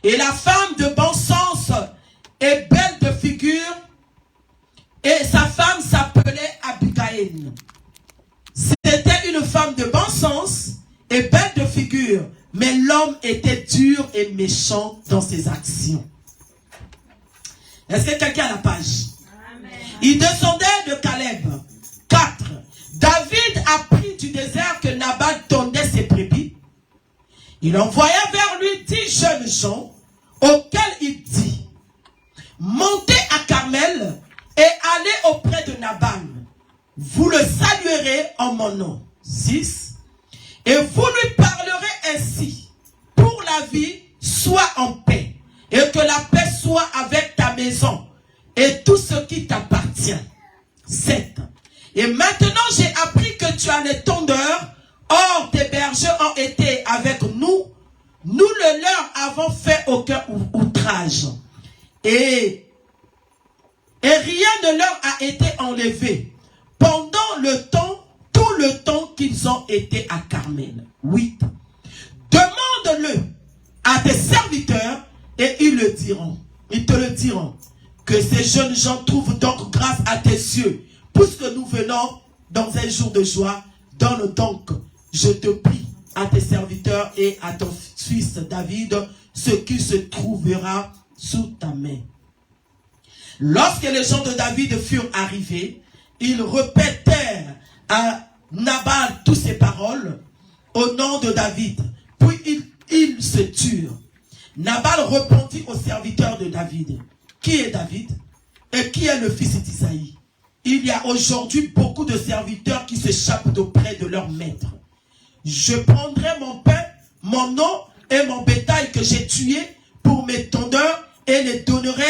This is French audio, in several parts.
Et la femme de bon sens est belle de figure, et sa femme s'appelait Abigail. C'était une femme de bon sens et belle de figure, mais l'homme était dur et méchant dans ses actions. Est-ce que quelqu'un a la page? Amen. Il descendait de Caleb. 4. David apprit du désert que Nabal tondait ses brebis. Il envoya vers lui 10 jeunes gens, auxquels il dit: montez à Carmel et allez auprès de Nabal. Vous le saluerez en mon nom. 6. Et vous lui parlerez ainsi: pour la vie, sois en paix, et que la paix soit avec ta maison et tout ce qui t'appartient. 7. Et maintenant j'ai appris que tu as les tondeurs. Or tes bergers ont été avec nous. Nous le leur avons fait aucun outrage. Et rien ne leur a été enlevé pendant tout le temps qu'ils ont été à Carmel. 8. Demande-le à tes serviteurs et ils te le diront, que ces jeunes gens trouvent donc grâce à tes yeux, puisque nous venons dans un jour de joie. Donne donc, je te prie, à tes serviteurs et à ton fils David ce qui se trouvera sous ta main. Lorsque les gens de David furent arrivés, ils répétèrent à Nabal toutes ces paroles au nom de David. Puis ils se turent. Nabal répondit aux serviteurs de David: qui est David et qui est le fils d'Isaïe? Il y a aujourd'hui beaucoup de serviteurs qui s'échappent d'auprès de leur maître. Je prendrai mon pain, mon eau et mon bétail que j'ai tué pour mes tondeurs et les donnerai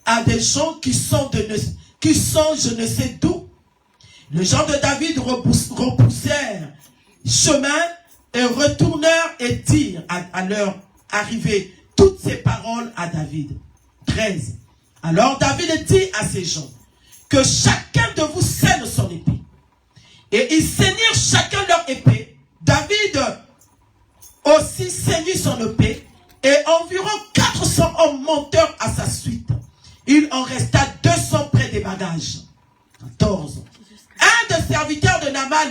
à des gens qui sont je ne sais d'où. Les gens de David repoussèrent chemin et retournèrent et dirent à leur arrivée toutes ces paroles à David. 13. Alors David dit à ces gens: que chacun de vous saigne son épée. Et ils saignirent chacun leur épée. David aussi saignit son épée, et environ 400 hommes montèrent à sa suite. Il en resta 200 près des bagages. 14. Un des serviteurs de Nabal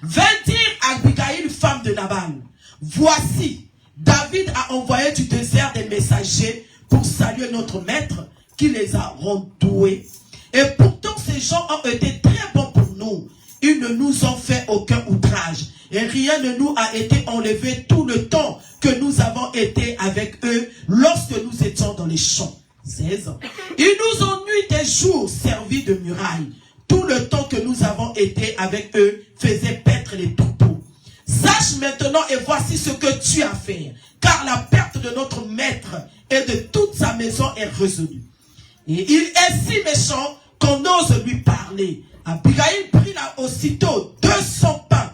vint dire à Abigail, femme de Nabal: voici, David a envoyé du désert des messagers pour saluer notre maître, qui les a rendoués. Et pourtant ces gens ont été très bons pour nous. Ils ne nous ont fait aucun outrage. Et rien ne nous a été enlevé tout le temps que nous avons été avec eux lorsque nous étions dans les champs. 16. Ils nous ont nuit des jours servis de murailles. Tout le temps que nous avons été avec eux faisait paître les troupeaux. Sache maintenant et voici ce que tu as fait. Car la perte de notre maître et de toute sa maison est résolue. Et il est si méchant qu'on ose lui parler. Abigail prit là aussitôt 200 pains,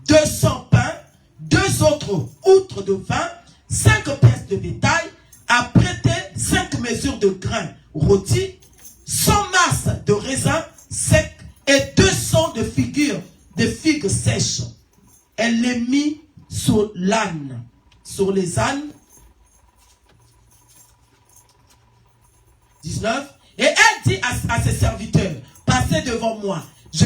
200 pains, 2 autres outres de vin, 5 pièces de bétail, apprêté 5 mesures de grains rôtis, 100 masses de raisins secs et 200 de figues sèches. Elle les mit sur l'âne, sur les ânes. 19. Et elle dit à ses serviteurs: passez devant moi, je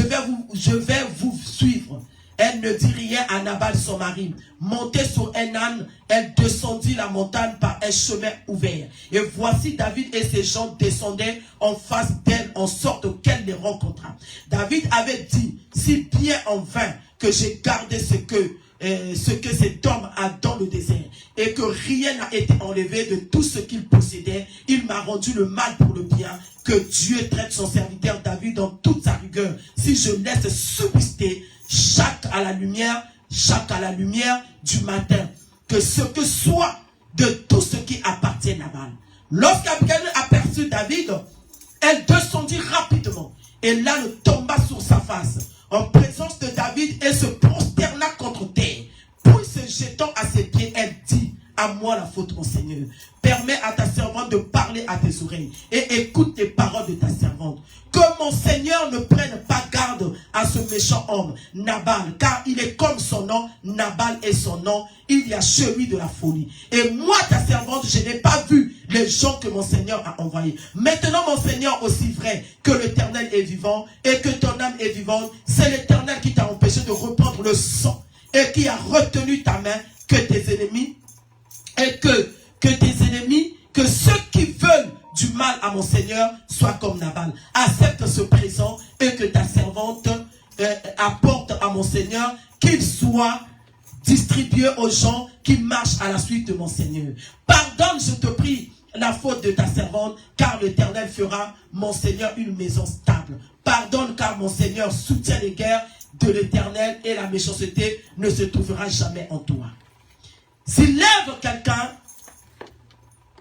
vais vous suivre. Elle ne dit rien à Nabal son mari. Montée sur un âne, elle descendit la montagne par un chemin ouvert. Et voici David et ses gens descendaient en face d'elle, en sorte qu'elle les rencontra. David avait dit si bien en vain que j'ai gardé ce que cet homme a dans le désert, et que rien n'a été enlevé de tout ce qu'il possédait. Il m'a rendu le mal pour le bien. Que Dieu traite son serviteur David dans toute sa rigueur, si je laisse subsister chaque à la lumière du matin, que ce que soit de tout ce qui appartient à Nabal. Lorsqu'Abigail aperçut David, elle descendit rapidement, et l'âne tomba sur sa face en présence de David et se prosterna contre terre. Puis se jetant à ses pieds, elle dit à moi la faute, mon Seigneur. Permets à ta servante de parler à tes oreilles et écoute les paroles de ta servante. Que mon Seigneur ne prenne pas garde à ce méchant homme, Nabal, car il est comme son nom, Nabal est son nom, il y a chez lui de la folie. Et moi, ta servante, je n'ai pas vu les gens que mon Seigneur a envoyés. Maintenant, mon Seigneur, aussi vrai que l'Éternel est vivant et que ton âme est vivante, c'est l'Éternel qui t'a empêché de reprendre le sang et qui a retenu ta main, que tes ennemis, et que tes ennemis, que ceux qui veulent du mal à mon Seigneur soient comme Nabal. Accepte ce présent et que ta servante apporte à mon Seigneur qu'il soit distribué aux gens qui marchent à la suite de mon Seigneur. Pardonne, je te prie, la faute de ta servante, car l'Éternel fera, mon Seigneur, une maison stable. Pardonne, car mon Seigneur soutient les guerres de l'Éternel et la méchanceté ne se trouvera jamais en toi. S'il lève quelqu'un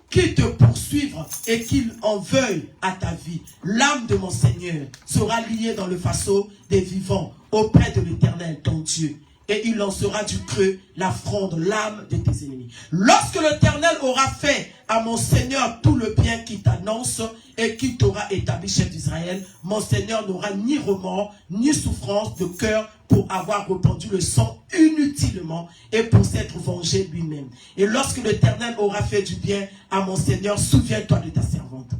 qui te poursuivre et qu'il en veuille à ta vie, l'âme de mon Seigneur sera liée dans le faisceau des vivants auprès de l'Éternel, ton Dieu. Et il lancera du creux la fronde, l'âme de tes ennemis. Lorsque l'Éternel aura fait à mon Seigneur tout le bien qu'il t'annonce et qu'il t'aura établi chef d'Israël, mon Seigneur n'aura ni remords, ni souffrance de cœur pour avoir répandu le sang inutilement et pour s'être vengé lui-même. Et lorsque l'Éternel aura fait du bien à mon Seigneur, souviens-toi de ta servante.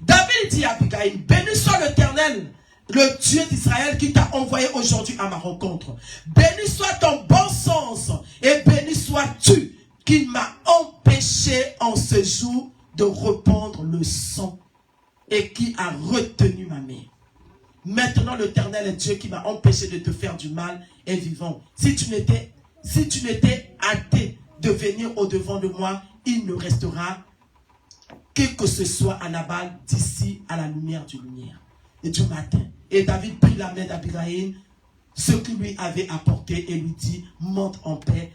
David dit à Abigail, béni soit l'Éternel, le Dieu d'Israël qui t'a envoyé aujourd'hui à ma rencontre. Béni soit ton bon sens et béni sois-tu qui m'a empêché en ce jour de répandre le sang et qui a retenu ma main. Maintenant l'Éternel est Dieu qui m'a empêché de te faire du mal est vivant. Si tu n'étais hâté de venir au-devant de moi, il ne restera que ce soit à Nabal d'ici à la lumière du matin. Et David prit la main d'Abigail, ce qu'il lui avait apporté, et lui dit, monte en paix,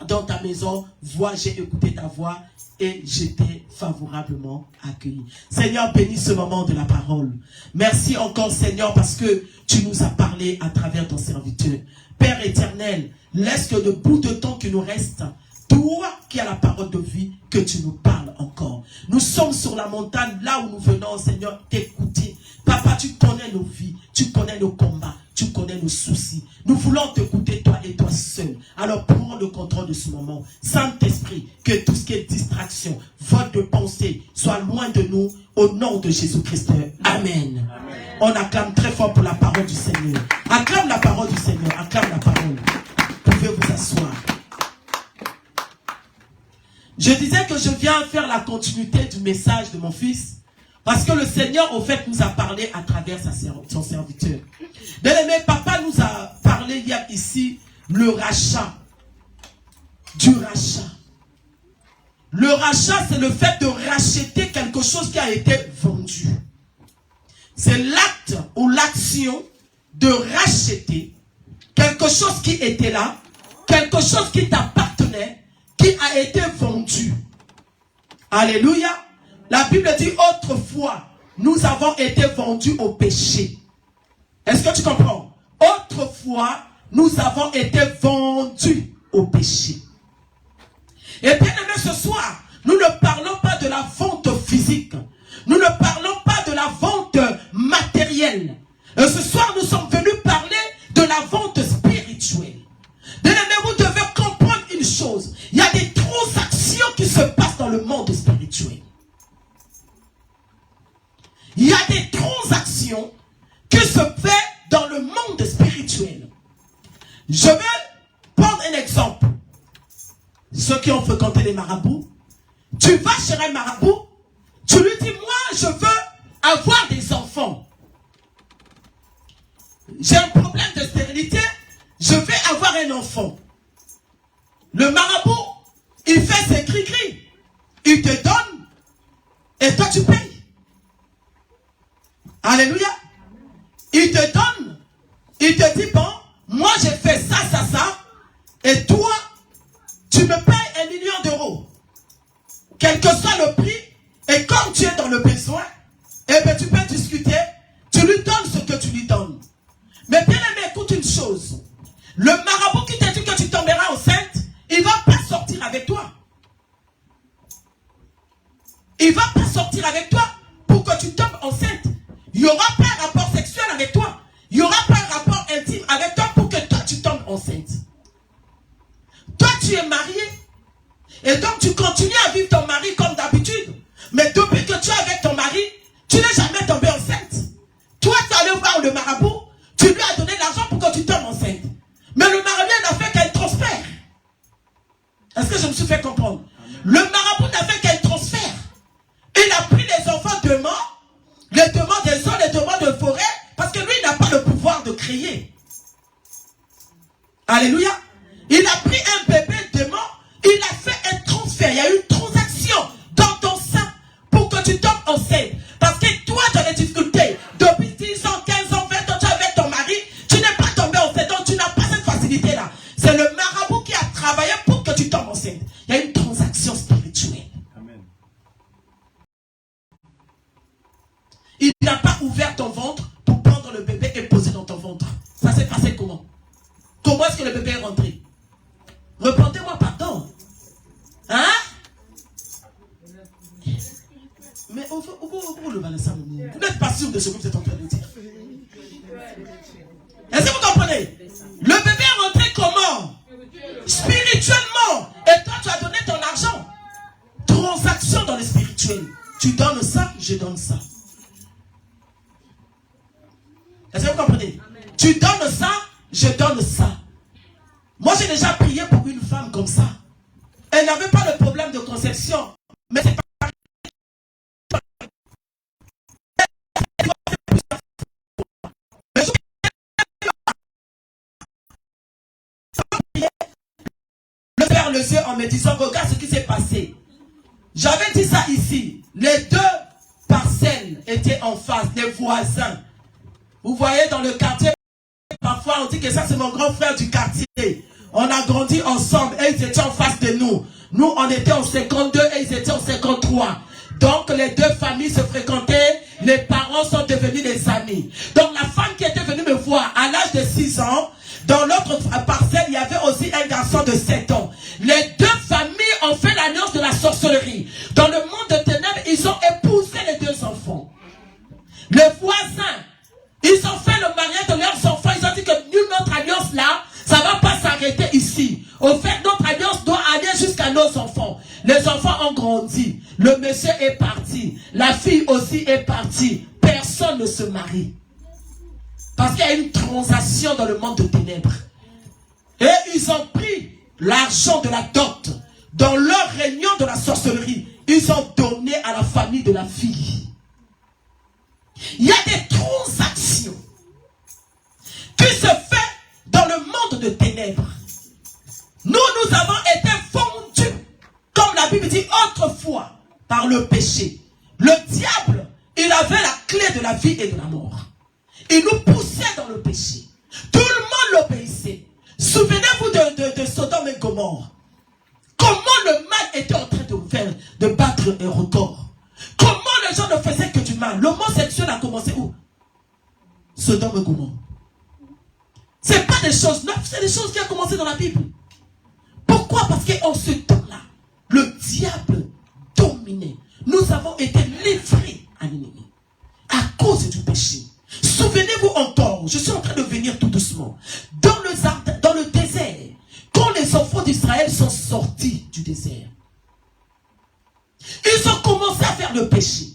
dans ta maison, vois, j'ai écouté ta voix, et j'étais favorablement accueilli. Seigneur, bénis ce moment de la parole. Merci encore, Seigneur, parce que tu nous as parlé à travers ton serviteur. Père éternel, laisse que le bout de temps qui nous reste, toi qui as la parole de vie, que tu nous parles encore. Nous sommes sur la montagne, là où nous venons, Seigneur, t'écouter. Papa, tu connais nos vies, tu connais nos combats, tu connais nos soucis. Nous voulons t'écouter, toi et toi seul. Alors prends le contrôle de ce moment. Saint-Esprit, que tout ce qui est distraction, vol de pensée, soit loin de nous, au nom de Jésus-Christ. Amen. Amen. On acclame très fort pour la parole du Seigneur. Acclame la parole du Seigneur, acclame la parole. Vous pouvez vous asseoir. Je disais que je viens faire la continuité du message de mon fils, parce que le Seigneur, au fait, nous a parlé à travers son serviteur. Bien-aimé, papa nous a parlé hier ici, le rachat. Du rachat. Le rachat, c'est le fait de racheter quelque chose qui a été vendu. C'est l'acte ou l'action de racheter quelque chose qui était là, quelque chose qui t'appartenait, qui a été vendu. Alléluia. La Bible dit autrefois, nous avons été vendus au péché. Est-ce que tu comprends? Autrefois, nous avons été vendus au péché. Et bien aimé, ce soir, nous ne parlons pas de la vente physique. Nous ne parlons pas de la vente matérielle. Et ce soir, nous sommes venus parler de la vente spirituelle. Bien aimé, vous devez comprendre une chose. Il y a des transactions qui se passent dans le monde spirituel. Il y a des transactions qui se font dans le monde spirituel. Je vais prendre un exemple. Ceux qui ont fréquenté les marabouts, tu vas chez un marabout, tu lui dis, moi je veux avoir des enfants. J'ai un problème de stérilité, je vais avoir un enfant. Le marabout, il fait ses cris-cris. Il te donne et toi tu payes. Alléluia. Il te donne, il te dit, bon, moi j'ai fait ça, ça, ça, et toi, tu me payes 1 million d'euros. Quel que soit le prix, et comme tu es dans le besoin, eh bien tu peux discuter, tu lui donnes ce que tu lui donnes. Mais bien aimé, écoute une chose. Le marabout qui t'a dit que tu tomberas enceinte, il ne va pas sortir marié. Et donc tu continues à vivre ton mari comme d'habitude. Mais depuis que tu es avec ton mari, tu n'es jamais tombé enceinte. Toi, tu es allé voir le marabout, tu lui as donné l'argent pour que tu tombes enceinte. Mais le marabout n'a fait qu'un transfert. Est-ce que je me suis fait comprendre? Le marabout n'a fait qu'un transfert. Il a pris les enfants de mort, les demandes des eaux, les demandes de forêt, parce que lui, il n'a pas le pouvoir de créer. Alléluia. Il a pris un bébé de mort, il a fait un transfert, il y a eu une transaction dans ton sein pour que tu tombes enceinte. Parce que toi, tu as des difficultés. Depuis 10 ans, 15 ans, 20 ans, tu es avec ton mari, tu n'es pas tombé enceinte, donc tu n'as pas cette facilité-là. C'est le marabout qui a travaillé pour que tu tombes enceinte. Il y a une transaction spirituelle. Amen. Il n'a pas ouvert ton ventre pour prendre le bébé et poser dans ton ventre. Ça s'est passé comment? Comment est-ce que le bébé est rentré? Repentez-moi, pardon. Hein? Mais où le Vanessa, vous n'êtes pas sûr de ce que vous êtes en train de dire. Est-ce que vous comprenez? Le bébé est rentré comment? Spirituellement. Et toi, tu as donné ton argent. Transaction dans le spirituel. Tu donnes ça, je donne ça. Est-ce que vous comprenez? Tu donnes ça, je donne ça. Moi, j'ai déjà prié pour une femme comme ça. Elle n'avait pas le problème de conception. Mais c'est pas... Le faire le yeux en me disant, regarde ce qui s'est passé. J'avais dit ça ici. Les deux parcelles étaient en face, les voisins. Vous voyez dans le quartier, parfois on dit que ça c'est mon grand frère du quartier. On a grandi ensemble et ils étaient en face de nous. Nous on était en 52 et ils étaient en 53. Donc les deux familles se fréquentaient, les parents sont devenus des amis. Donc la femme qui était venue me voir à l'âge de 6 ans, dans l'autre parcelle il y avait aussi un garçon de 7 ans. Les deux familles ont fait l'alliance de la sorcellerie. Dans le monde de ténèbres, ils ont épousé les deux enfants. Les voisins, ils ont fait le mariage de leurs enfants. Ils ont dit que nous, notre alliance là, ça ne va pas s'arrêter ici. Au fait, notre alliance doit aller jusqu'à nos enfants. Les enfants ont grandi. Le monsieur est parti. La fille aussi est partie. Personne ne se marie. Parce qu'il y a une transaction dans le monde de ténèbres. Et ils ont pris l'argent de la dot. Dans leur réunion de la sorcellerie, ils ont donné à la famille de la fille. Il y a des transactions qui se font dans le monde de ténèbres. Nous avons été fondus, comme la Bible dit autrefois, par le péché. Le diable, il avait la clé de la vie et de la mort. Il nous poussait dans le péché. Tout le monde l'obéissait. Souvenez-vous de Sodome et Gomorrhe. Comment le mal était en train de battre un record. Comment les gens ne faisaient que du mal. L'homosexuel a commencé où? Sodome et Gomorrhe. Ce n'est pas des choses neuves, c'est des choses qui ont commencé dans la Bible. Pourquoi? Parce qu'en ce temps-là, le diable dominait. Nous avons été livrés à l'ennemi à cause du péché. Souvenez-vous encore, je suis en train de venir tout doucement. Dans le désert, quand les enfants d'Israël sont sortis du désert, ils ont commencé à faire le péché.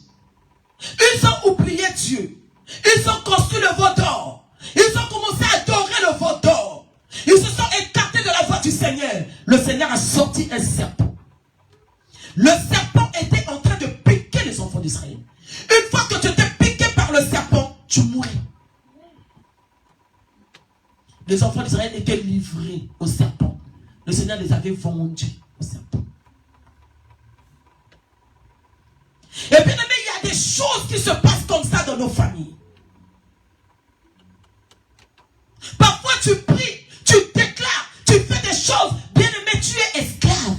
Ils ont oublié Dieu. Ils ont construit le veau d'or. Ils ont commencé à adorer le veau d'or. Ils se sont écartés de la voie du Seigneur. Le Seigneur a sorti un serpent. Le serpent était en train de piquer les enfants d'Israël. Une fois que tu étais piqué par le serpent, tu mourais. Les enfants d'Israël étaient livrés au serpent. Le Seigneur les avait vendus au serpent. Et bien aimé, il y a des choses qui se passent comme ça dans nos familles. Parfois tu pries, tu déclares, tu fais des choses. Bien aimé, tu es esclave.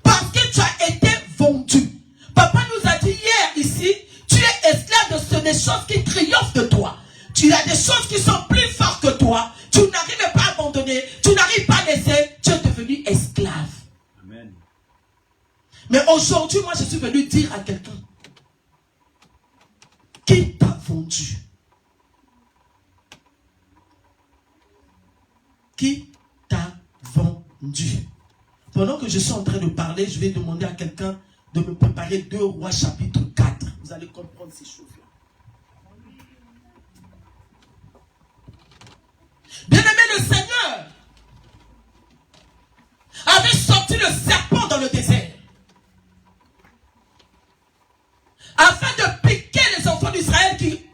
Parce que tu as été vendu. Papa nous a dit hier ici, tu es esclave des choses qui triomphent de toi. Tu as des choses qui sont plus fortes que toi. Tu n'arrives pas à abandonner. Tu n'arrives pas à laisser. Tu es devenu esclave. Amen. Mais aujourd'hui, moi, je suis venu dire à quelqu'un qui t'a vendu. Qui t'a vendu. Pendant que je suis en train de parler, je vais demander à quelqu'un de me préparer 2 Rois chapitre 4. Vous allez comprendre ces choses-là. Bien-aimé, le Seigneur avait sorti le serpent dans le désert afin de piquer les enfants d'Israël qui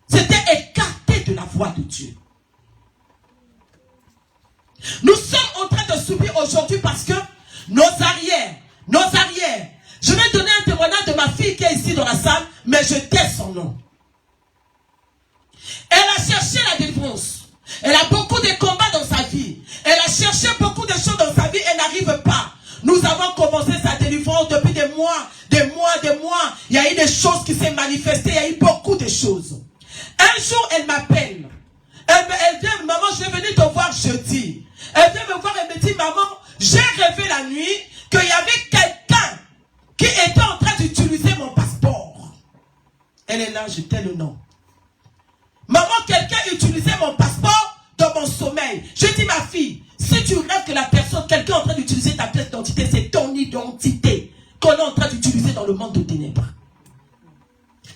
s'étaient écartés de la voie de Dieu. Nous sommes en train de subir aujourd'hui parce que nos arrières, je vais donner un témoignage de ma fille qui est ici dans la salle, mais je tais son nom. Elle a cherché la délivrance. Elle a beaucoup de combats dans sa vie. Elle a cherché beaucoup de choses dans sa vie et n'arrive pas. Nous avons commencé sa délivrance depuis des mois. Il y a eu des choses qui s'est manifestées. Il y a eu beaucoup de choses. Un jour, elle m'appelle. Elle vient, maman, je vais venir te voir jeudi. Elle vient me voir et me dit, maman, j'ai rêvé la nuit qu'il y avait quelqu'un qui était en train d'utiliser mon passeport. Elle est là, je tais le nom. Maman, quelqu'un utilisait mon passeport dans mon sommeil. Je dis, ma fille, si tu rêves que la personne, quelqu'un est en train d'utiliser ta pièce d'identité, c'est ton identité qu'on est en train d'utiliser dans le monde de ténèbres.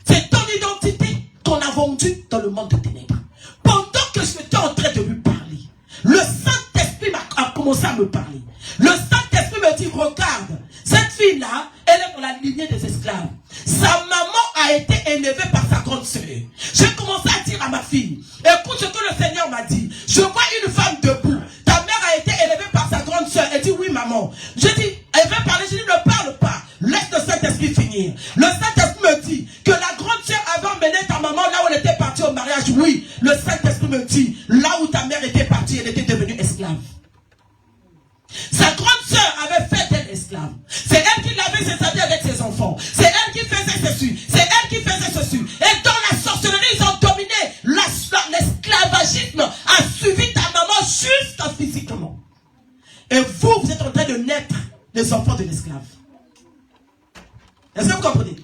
C'est ton identité qu'on a vendue dans le monde de ténèbres. Pendant que j'étais en train de lui parler, le Saint-Esprit a commencé à me parler. Le Saint-Esprit me dit, regarde, cette fille-là, elle est dans la lignée des esclaves. Sa maman a été élevée par sa grande sœur. J'ai commencé à dire à ma fille, écoute ce que le Seigneur m'a dit. Je vois une femme debout. Ta mère a été élevée par sa grande sœur. Elle dit, oui maman. Je dis, elle veut parler. Je dis, ne parle pas. Laisse le Saint-Esprit finir. Le Saint-Esprit me dit que la grande sœur avait emmené ta maman là où elle était partie au mariage. Oui, le Saint-Esprit me dit, là où ta mère était partie, elle était devenue esclave. Sa grande sœur avait fait d'elle esclave. C'est elle qui lavait ses habits avec ses enfants. C'est elle qui faisait ceci. C'est elle qui faisait ceci. Et dans la sorcellerie, ils ont dominé. L'esclavagisme a suivi ta maman jusqu'à physiquement. Et vous êtes en train de naître les enfants de l'esclave. Est-ce que vous comprenez?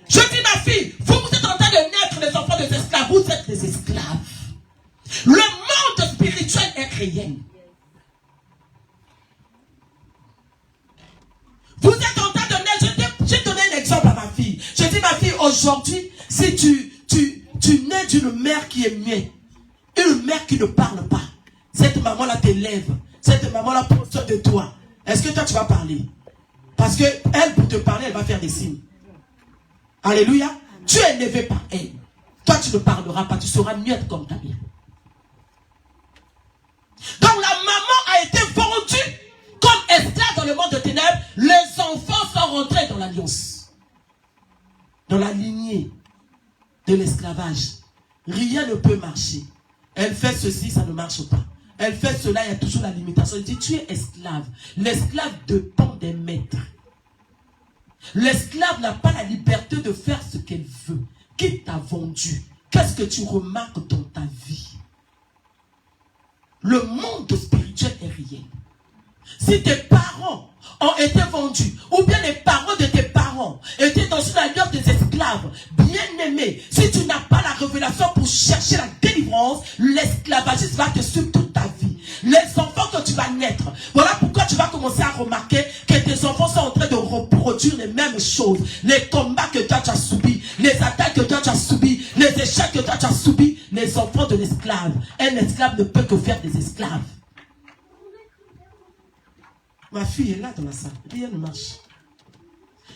Je dis, ma fille, vous êtes en train de naître les enfants des esclaves. Vous êtes des esclaves. Le monde spirituel est réel. Vous êtes en train de naître. J'ai donné un exemple à ma fille. Je dis, ma fille, aujourd'hui, si tu nais d'une mère qui est muette, une mère qui ne parle pas, cette maman-là t'élève, cette maman-là prend soin de toi. Est-ce que toi tu vas parler? Parce que elle, pour te parler, elle va faire des signes. Alléluia. Tu es élevé par elle. Toi, tu ne parleras pas. Tu seras muette comme ta mère. Donc la maman a été vendue comme esclave dans le monde de ténèbres. Les enfants sont rentrés dans l'alliance, dans la lignée de l'esclavage. Rien ne peut marcher. Elle fait ceci, ça ne marche pas. Elle fait cela, il y a toujours la limitation. Elle dit, tu es esclave. L'esclave dépend des maîtres. L'esclave n'a pas la liberté de faire ce qu'elle veut. Qui t'a vendu? Qu'est-ce que tu remarques dans ta vie? Le monde spirituel est réel. Si tes parents ont été vendus, ou bien les parents de tes parents étaient dans une alliance des esclaves, bien aimés, si tu n'as pas la révélation pour chercher la délivrance, l'esclavagisme va te suivre toute ta vie. Les enfants que tu vas naître, voilà pourquoi tu vas commencer à remarquer que tes enfants sont en train de reproduire les mêmes choses. Les combats que toi tu as subis, les attaques que toi tu as subis, les échecs que toi tu as subis, les enfants de l'esclave. Un esclave ne peut que faire des esclaves. Ma fille est là dans la salle. Rien ne marche.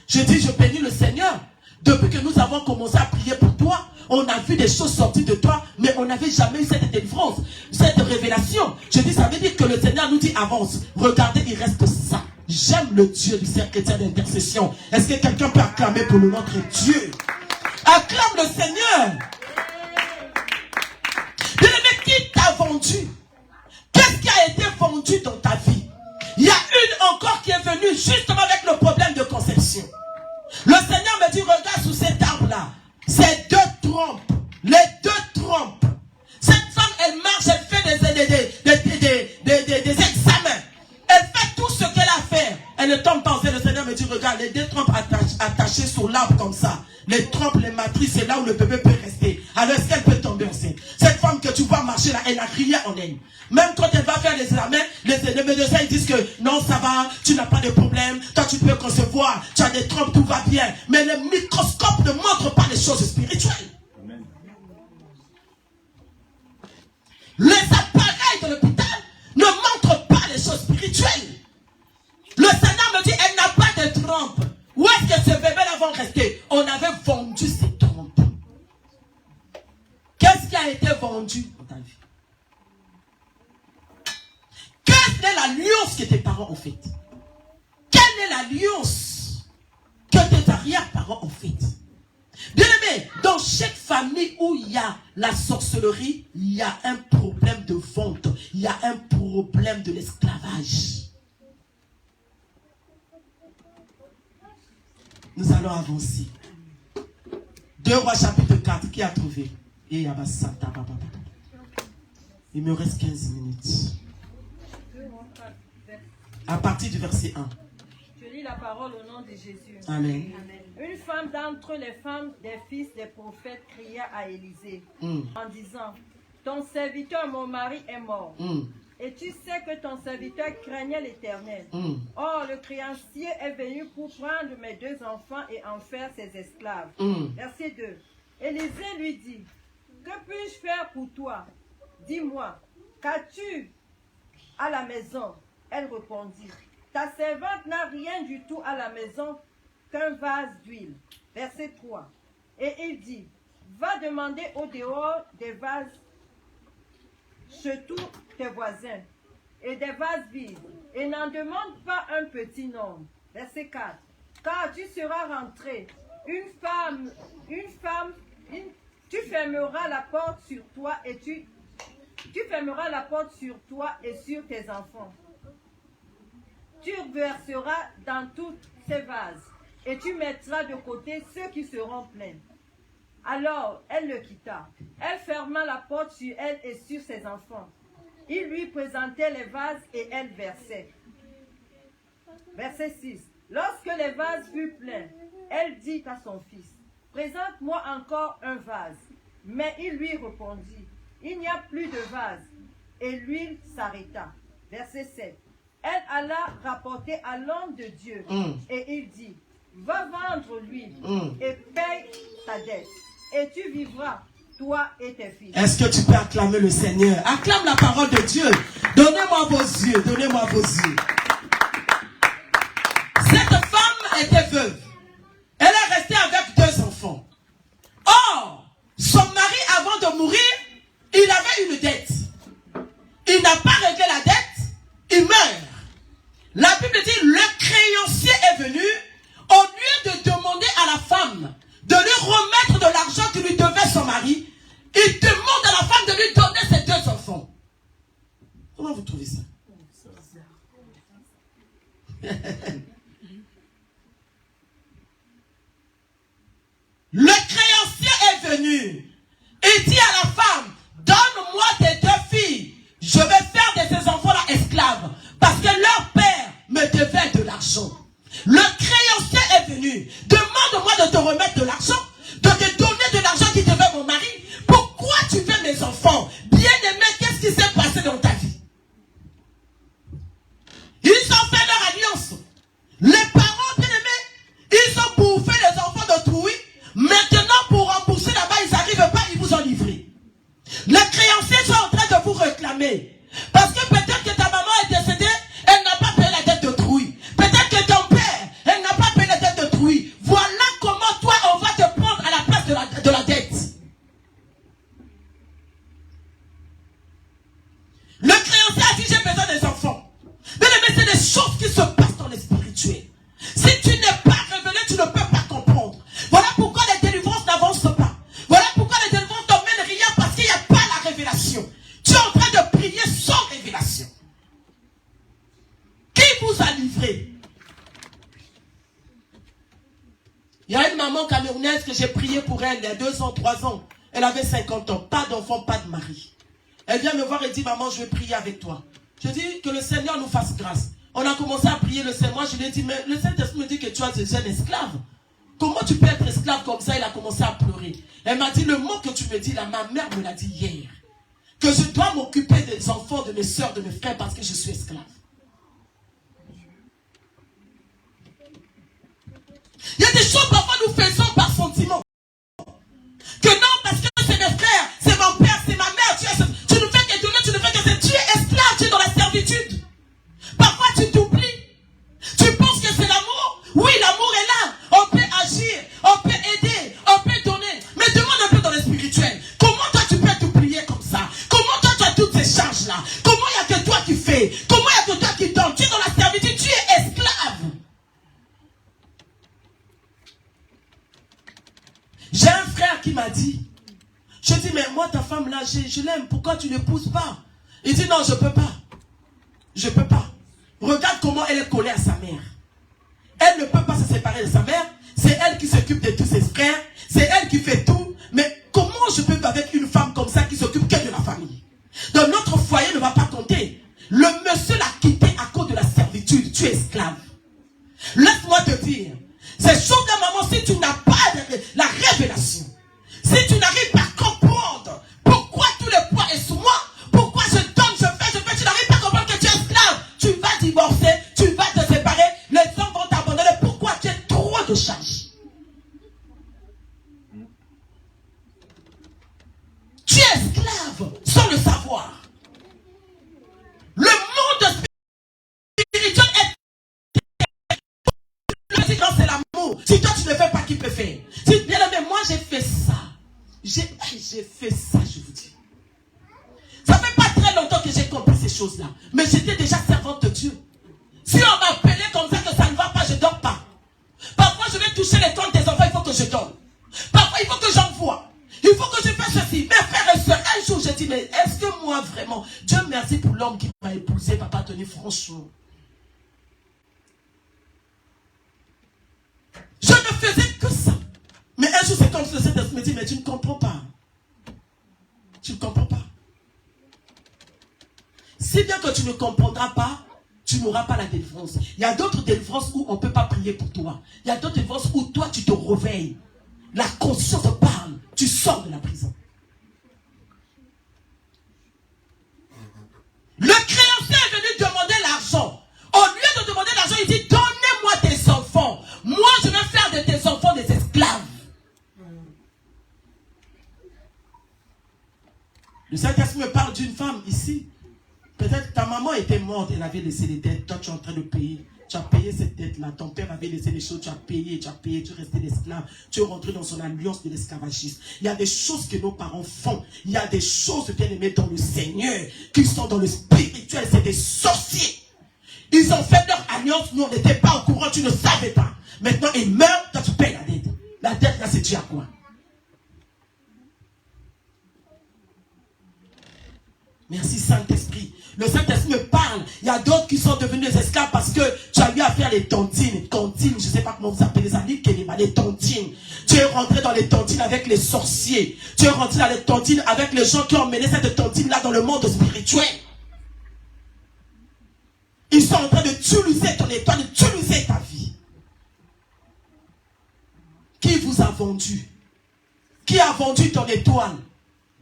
Je dis, je bénis le Seigneur. Depuis que nous avons commencé à prier pour toi, on a vu des choses sortir de toi, mais on n'avait jamais eu cette délivrance, cette révélation. Je dis, ça veut dire que le Seigneur nous dit, avance. Regardez, il reste ça. J'aime le Dieu du cercle chrétien d'intercession. Est-ce que quelqu'un peut acclamer pour notre Dieu? Acclame le Seigneur. Bien-aimé, qui t'a vendu? Qu'est-ce qui a été vendu dans ta vie? Il y a une encore qui est venue justement avec le problème de conception. Le Seigneur me dit, regarde sous cet arbre-là. C'est 2 trompes. Les 2 trompes. Cette femme, elle marche, elle fait des examens. Elle fait tout ce qu'elle a à faire. Elle ne tombe pas enceinte. Le Seigneur me dit, regarde, les 2 trompes attachées sur l'arbre comme ça. Les trompes, les matrices, c'est là où le bébé peut rester. Alors est-ce qu'elle peut tomber enceinte? Cette femme que tu vois marcher là, elle n'a rien en elle. Même quand elle va faire les examens, les ennemis les médecins ils disent que non, ça va, tu n'as pas de problème, toi tu peux concevoir, tu as des trompes, tout va bien. Mais le microscope ne montre pas les choses spirituelles. Amen. Les appareils de l'hôpital ne montrent pas les choses spirituelles. Le Seigneur me dit, elle n'a pas de trompes. Où est-ce que ces bébés-là vont rester? On avait vendu ces trompes. Qu'est-ce qui a été vendu dans ta vie? Quelle est l'alliance que tes parents ont faite? Quelle est l'alliance que tes arrière-parents ont faite? Bien aimé, dans chaque famille où il y a la sorcellerie, il y a un problème de vente, il y a un problème de l'esclavage. Nous allons avancer. 2 Rois chapitre 4, qui a trouvé? Il me reste 15 minutes. À partir du verset 1. Je lis la parole au nom de Jésus. Amen. Une femme d'entre les femmes des fils des prophètes cria à Élisée en disant, ton serviteur, mon mari, est mort. Et tu sais que ton serviteur craignait l'Éternel. Or, le créancier est venu pour prendre mes 2 enfants et en faire ses esclaves. Verset 2. Élisée lui dit, que puis-je faire pour toi? Dis-moi, qu'as-tu à la maison? Elle répondit, ta servante n'a rien du tout à la maison qu'un vase d'huile. Verset 3. Et il dit, va demander au dehors des vases chez tous tes voisins et des vases vides, et n'en demande pas un petit nombre. Verset 4. Car tu seras rentré, tu fermeras la porte sur toi et tu fermeras la porte sur toi et sur tes enfants. Tu verseras dans tous ces vases et tu mettras de côté ceux qui seront pleins. Alors elle le quitta. Elle ferma la porte sur elle et sur ses enfants. Il lui présentait les vases et elle versait. Verset 6. Lorsque les vases furent pleins, elle dit à son fils, présente-moi encore un vase. Mais il lui répondit, il n'y a plus de vase. Et l'huile s'arrêta. Verset 7. Elle alla rapporter à l'homme de Dieu. Et il dit, va vendre l'huile et paye ta dette. Et tu vivras, toi et tes fils. Est-ce que tu peux acclamer le Seigneur? Acclame la parole de Dieu. Donnez-moi vos yeux. Donnez-moi vos yeux. Cette femme était veuve. Elle est restée avec 2 enfants. Or, son mari, avant de mourir, il avait une dette. Il n'a pas réglé la dette. Il meurt. La Bible dit, le créancier est venu, au lieu de demander à la femme de lui remettre de l'argent que lui devait son mari, il demande à la femme de lui donner ses 2 enfants. Comment vous trouvez ça? Le créancier est venu. Il dit à la femme, donne-moi tes 2 filles. Je vais faire de ces enfants-là esclaves. Parce que leur père me devait de l'argent. Le créancier est venu. Demande-moi de te remettre de l'argent. De te donner de l'argent qui devait mon mari. Pourquoi tu veux mes enfants? Bien-aimé, qu'est-ce qui s'est passé dans ta vie? Ils ont fait leur alliance. Les parents, bien-aimés, ils ont bouffé les enfants d'autrui. Maintenant, pour rembourser là-bas, ils n'arrivent pas, ils vous ont livré. Les créanciers sont en train de vous réclamer. Parce que peut-être que ta maman est décédée, elle n'a pas payé la dette d'autrui. Peut-être que ton père, elle n'a pas payé la dette d'autrui. Voilà comment toi, on va te prendre à la place de la dette. Le créancier a dit, j'ai besoin des enfants. Mais c'est des choses qui se passent dans le spirituel. Si tu n'es pas révélé, tu ne peux pas comprendre. Voilà pourquoi les délivrances n'avancent pas. Voilà pourquoi les délivrances n'emmènent rien, parce qu'il n'y a pas la révélation. Tu es en train de prier sans révélation. Qui vous a livré? Il y a une maman camerounaise que j'ai prié pour elle il y a 2 ans, 3 ans. Elle avait 50 ans, pas d'enfant, pas de mari. Elle vient me voir et dit, maman, je vais prier avec toi. Je dis que le Seigneur nous fasse grâce. On a commencé à prier le Seigneur. Moi, je lui ai dit, mais le Saint-Esprit me dit que tu es déjà un esclave. Comment tu peux être esclave comme ça? Il a commencé à pleurer. Elle m'a dit, le mot que tu me dis là, ma mère me l'a dit hier. Que je dois m'occuper des enfants de mes soeurs, de mes frères, parce que je suis esclave. qui m'a dit, je dis, mais moi, ta femme là, je l'aime, pourquoi tu ne l'épouses pas? Il dit, non, je ne peux pas. Je ne peux pas. Regarde comment elle est collée à sa mère. Elle ne peut pas se séparer de sa mère. C'est elle qui s'occupe de tous ses frères. C'est elle qui fait tout. Mais comment je peux vivre avec une femme comme ça qui s'occupe que de la famille? Donc notre foyer ne va pas compter. Le monsieur l'a quitté à cause de la servitude. Tu es esclave. Laisse-moi te dire, ces choses-là, maman, si tu n'as pas la révélation, si tu n'arrives pas à comprendre pourquoi tout le poids est sur moi, pourquoi je donne, je fais, tu n'arrives pas à comprendre que tu es esclave, tu vas divorcer, tu vas te séparer, les hommes vont t'abandonner. Pourquoi tu as trop de charges? Tu es esclave sans le savoir. Le monde spirituel est... C'est l'amour. Si toi tu ne fais pas, qui peut faire? Si bien aimé, moi j'ai fait ça. J'ai fait ça, je vous dis. Ça fait pas très longtemps que j'ai compris ces choses-là. Mais j'étais déjà servante de Dieu. Si on m'appelait comme ça que ça ne va pas, je ne dors pas. Parfois je vais toucher les comptes des enfants, il faut que je dorme. Parfois il faut que j'envoie. Il faut que je fasse ceci. Mes frères et soeurs, un jour j'ai dit, mais est-ce que moi vraiment, Dieu merci pour l'homme qui m'a épousé, papa Tony, franchement. Je ne faisais que ça. Mais un jour, c'est comme si le Saint-Esprit me dit, mais tu ne comprends pas. Tu ne comprends pas. Si bien que tu ne comprendras pas, tu n'auras pas la délivrance. Il y a d'autres délivrances où on ne peut pas prier pour toi. Il y a d'autres délivrances où toi, tu te réveilles. La conscience te parle. Tu sors de la prison. Le créancier est venu demander l'argent. Au lieu de demander l'argent, il dit, donnez-moi tes enfants. Moi, je vais faire de tes enfants des esclaves. Le Saint-Esprit me parle d'une femme ici. Peut-être ta maman était morte, elle avait laissé les dettes. Toi, tu es en train de payer. Tu as payé cette dette-là. Ton père avait laissé les choses. Tu as payé, tu es resté l'esclave. Tu es rentré dans son alliance de l'esclavagisme. Il y a des choses que nos parents font. Il y a des choses, bien aimées, dans le Seigneur, qui sont dans le spirituel. C'est des sorciers. Ils ont fait leur alliance. Nous, on n'était pas au courant. Tu ne savais pas. Maintenant, ils meurent. Toi, tu payes la dette. La dette, là, c'est dû à quoi? Merci Saint-Esprit. Le Saint-Esprit me parle. Il y a d'autres qui sont devenus des esclaves parce que tu as eu à faire les tontines. Tontines, je ne sais pas comment vous appelez ça. Les tontines. Tu es rentré dans les tontines avec les sorciers. Tu es rentré dans les tontines avec les gens qui ont mené cette tontine-là dans le monde spirituel. Ils sont en train de t'utiliser ton étoile, de t'utiliser ta vie. Qui vous a vendu? Qui a vendu ton étoile?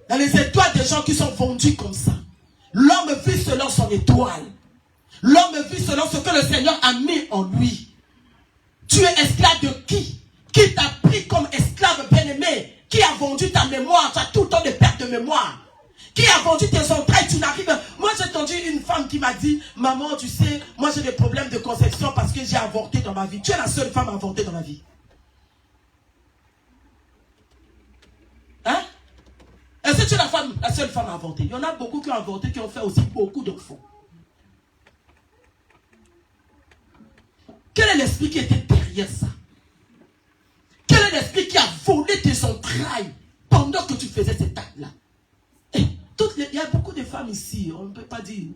Il y a les étoiles des gens qui sont vendus comme ça. L'homme vit selon son étoile. L'homme vit selon ce que le Seigneur a mis en lui. Tu es esclave de qui? Qui t'a pris comme esclave bien-aimé? Qui a vendu ta mémoire? Tu as tout le temps de perte de mémoire. Qui a vendu tes entrailles? Tu n'arrives... Moi, j'ai entendu une femme qui m'a dit, maman, tu sais, moi j'ai des problèmes de conception parce que j'ai avorté dans ma vie. Tu es la seule femme à avorter dans ma vie. Hein? Est-ce que tu es la seule femme à avorter? Il y en a beaucoup qui ont avorté, qui ont fait aussi beaucoup d'enfants. Quel est l'esprit qui était derrière ça? Quel est l'esprit qui a volé tes entrailles pendant que tu faisais cet acte-là? Il y a beaucoup de femmes ici, on ne peut pas dire,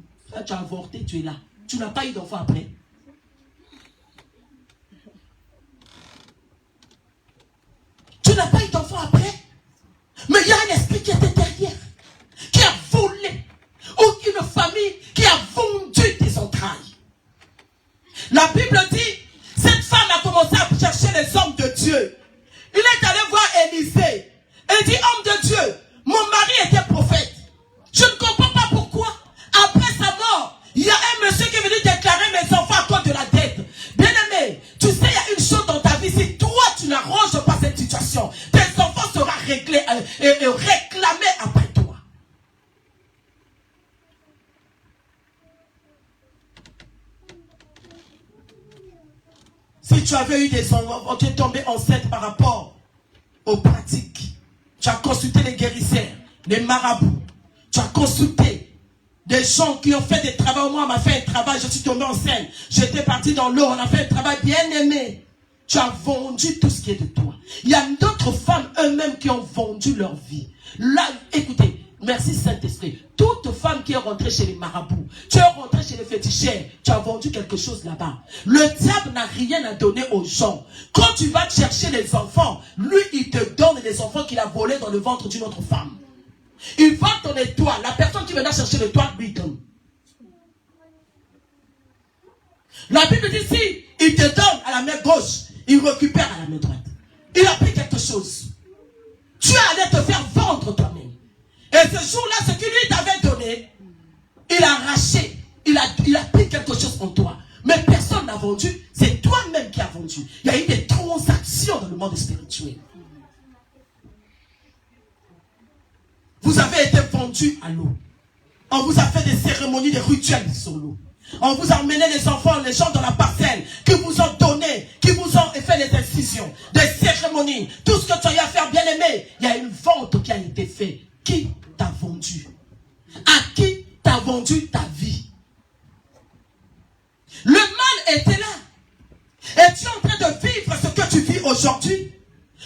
tu as avorté, tu es là. Tu n'as pas eu d'enfant après. Tu n'as pas eu d'enfant après. Mais il y a un esprit qui était derrière, qui a volé, ou une famille qui a vendu tes entrailles. La Bible dit, cette femme a commencé à chercher les hommes de Dieu. Il est allé voir Élisée. Il dit, homme de Dieu, mon mari était prophète. Je ne comprends pas pourquoi, après sa mort, il y a un monsieur qui est venu déclarer mes enfants à cause de la dette. Bien aimé, tu sais, il y a une chose dans ta vie, si toi tu n'arranges pas cette situation, tes enfants seront réglés et réclamés après toi. Si tu avais eu des enfants, tu es tombé enceinte par rapport aux pratiques. Tu as consulté les guérisseurs, les marabouts. Tu as consulté des gens qui ont fait des travaux. Moi, on m'a fait un travail, je suis tombé enceinte. J'étais parti dans l'eau, on a fait un travail bien aimé. Tu as vendu tout ce qui est de toi. Il y a d'autres femmes eux-mêmes qui ont vendu leur vie. Là, écoutez, merci Saint-Esprit. Toute femme qui est rentrée chez les marabouts, tu es rentrée chez les féticheurs, tu as vendu quelque chose là-bas. Le diable n'a rien à donner aux gens. Quand tu vas chercher les enfants, lui, il te donne les enfants qu'il a volés dans le ventre d'une autre femme. Il va donner toi. La personne qui viendra chercher le toit lui donne. La Bible dit si il te donne à la main gauche, il récupère à la main droite. Il a pris quelque chose. Tu es allé te faire vendre toi-même. Et ce jour-là, ce qu'il lui t'avait donné, il a arraché. Il a pris quelque chose en toi. Mais personne n'a vendu. C'est toi-même qui as vendu. Il y a eu des transactions dans le monde spirituel. Vous avez été vendu à l'eau. On vous a fait des cérémonies, des rituels sur l'eau. On vous a emmené les enfants, les gens dans la parcelle, qui vous ont donné, qui vous ont fait les incisions, des cérémonies, tout ce que tu as eu à faire, bien aimé. Il y a une vente qui a été faite. Qui t'a vendu? À qui t'a vendu ta vie? Le mal était là. Et tu es en train de vivre ce que tu vis aujourd'hui.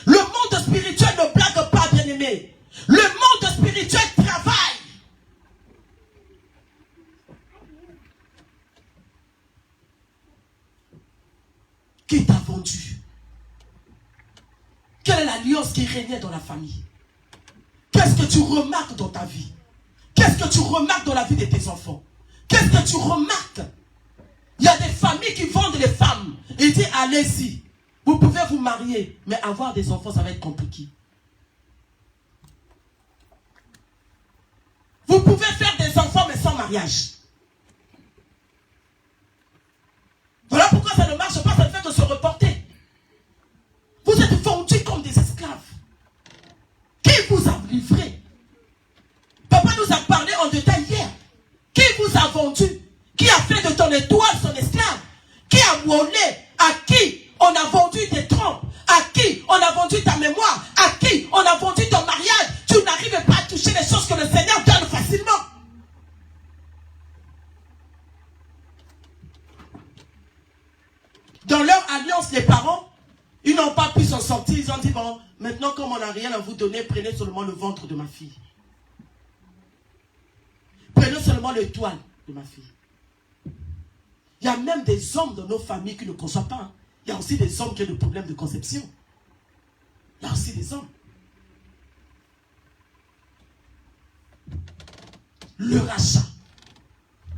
Le monde spirituel ne blague pas, bien aimé. Le monde spirituel travaille. Qui t'a vendu? Quelle est l'alliance qui régnait dans la famille? Qu'est-ce que tu remarques dans ta vie? Qu'est-ce que tu remarques dans la vie de tes enfants? Qu'est-ce que tu remarques? Il y a des familles qui vendent les femmes. Ils disent allez-y, vous pouvez vous marier, mais avoir des enfants, ça va être compliqué. Vous pouvez faire des enfants, mais sans mariage. Voilà pourquoi ça ne marche pas, ça ne fait que se reporter. Vous êtes vendus comme des esclaves. Qui vous a livré? Papa nous a parlé en détail hier. Qui vous a vendu? Qui a fait de ton étoile son esclave? Qui a volé? À qui on a vendu tes trompes? À qui on a vendu ta mémoire? À qui on a vendu ton mariage? Tu n'arrives pas à toucher les choses que le Seigneur donne facilement. Dans leur alliance, les parents, ils n'ont pas pu s'en sortir. Ils ont dit, bon, maintenant comme on n'a rien à vous donner, prenez seulement le ventre de ma fille. Prenez seulement l'étoile de ma fille. Il y a même des hommes dans nos familles qui ne conçoivent pas. Hein. Il y a aussi des hommes qui ont des problèmes de conception. Il y a aussi des hommes. Le rachat.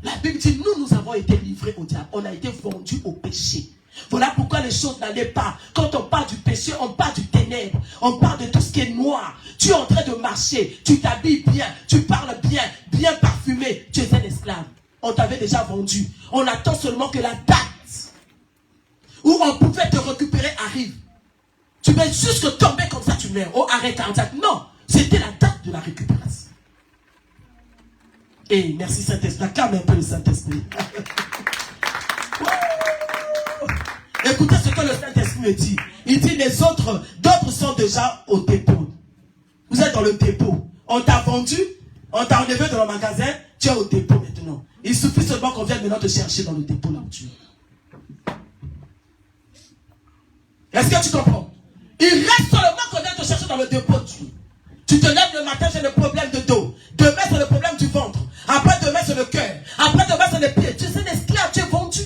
La Bible dit, nous avons été livrés au diable. On a été vendus au péché. Voilà pourquoi les choses n'allaient pas. Quand on parle du péché, on parle du ténèbre. On parle de tout ce qui est noir. Tu es en train de marcher. Tu t'habilles bien. Tu parles bien. Bien parfumé. Tu es un esclave. On t'avait déjà vendu. On attend seulement que la date où on pouvait te récupérer arrive. Tu veux juste tomber comme ça, tu meurs. Oh, arrête cardiaque. Non. C'était la date de la récupération. Et merci Saint-Esprit. Calme un peu le Saint-Esprit. Écoutez ce que le Saint-Esprit me dit. Il dit les autres, d'autres sont déjà au dépôt. Vous êtes dans le dépôt. On t'a vendu, on t'a enlevé dans le magasin, tu es au dépôt maintenant. Il suffit seulement qu'on vienne maintenant te chercher dans le dépôt là où tu es. Est-ce que tu comprends? Il reste seulement qu'on vienne te chercher dans le dépôt. Tu te lèves le matin, j'ai le problème de dos. Demain, c'est le problème du ventre. Après, demain, c'est le cœur. Après, demain, c'est les pieds. Tu es un esclave, tu es vendu.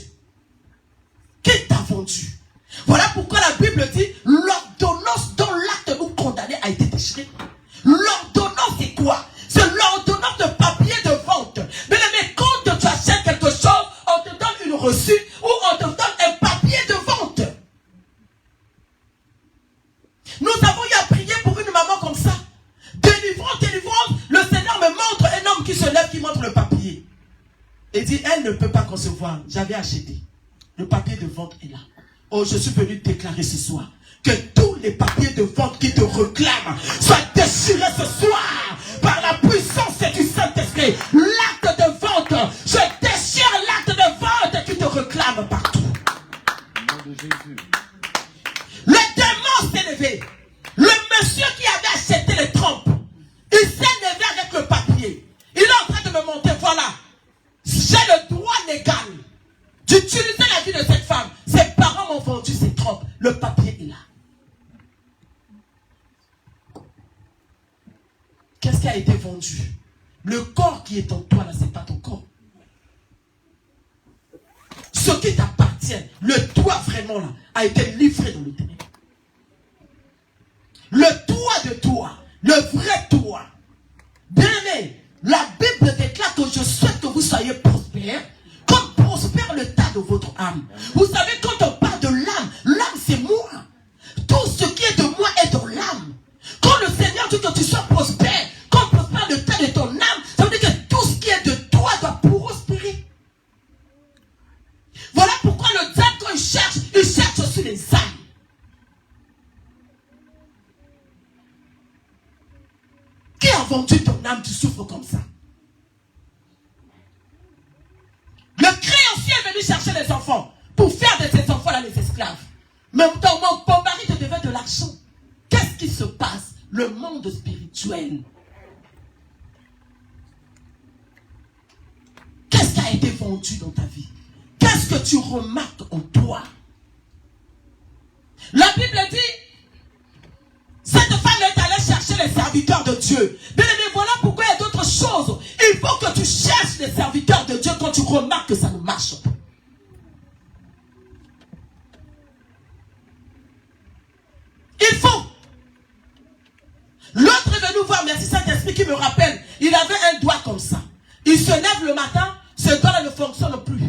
Qui t'a vendu? Voilà pourquoi la Bible dit l'ordonnance dont l'acte nous condamnait a été déchiré. L'ordonnance, c'est quoi? C'est l'ordonnance de papier de vente. Mais quand tu achètes quelque chose, on te donne une reçue ou on te donne un papier de vente. Nous avons eu à prier pour une maman comme ça. Délivrance, délivrance. Le Seigneur me montre un homme qui se lève, qui montre le papier. Et dit, elle ne peut pas concevoir. J'avais acheté. Le papier de vente est là. Oh, je suis venu déclarer ce soir que tous les papiers de vente qui te réclament soient déchirés ce soir par la puissance du Saint-Esprit. L'acte de vente, je déchire l'acte de vente qui te réclame partout. Au nom de Jésus. Le démon s'est levé. Le monsieur qui avait acheté les trompes, il s'est levé avec le papier. Il est en train de me montrer, voilà, j'ai le droit légal d'utiliser la vie de cette femme. Ses parents m'ont vendu ces trompes. Le papier vendu. Le corps qui est en toi, là, ce n'est pas ton corps. Ce qui t'appartient, le toi vraiment, là, a été livré dans le ténèbre. Le toi de toi, le vrai toi. Bien-aimé, la Bible déclare que je souhaite que vous soyez prospères, comme prospère le tas de votre âme. Vous savez, quand on parle de l'âme, l'âme c'est moi. Tout ce qui est de moi est dans l'âme. Quand le Seigneur dit que tu sois prospère, comme prospère le tas de ton âme, ça veut dire que tout ce qui est de toi doit prospérer. Voilà pourquoi le diable, quand il cherche aussi les âmes. Qui a vendu ton âme, tu souffres comme ça? Le créancier est venu chercher les enfants pour faire de ces enfants-là les esclaves. Mais ton mari te devait de l'argent. Qu'est-ce qui se passe? Le monde spirituel. Qu'est-ce qui a été vendu dans ta vie? Qu'est-ce que tu remarques en toi? La Bible dit, cette femme est allée chercher les serviteurs de Dieu. Bien aimé, voilà pourquoi il y a d'autres choses. Il faut que tu cherches les serviteurs de Dieu quand tu remarques que ça ne marche pas. Il faut. L'autre est venu voir, merci Saint-Esprit qui me rappelle, il avait un doigt comme ça. Il se lève le matin, ce doigt-là ne fonctionne plus.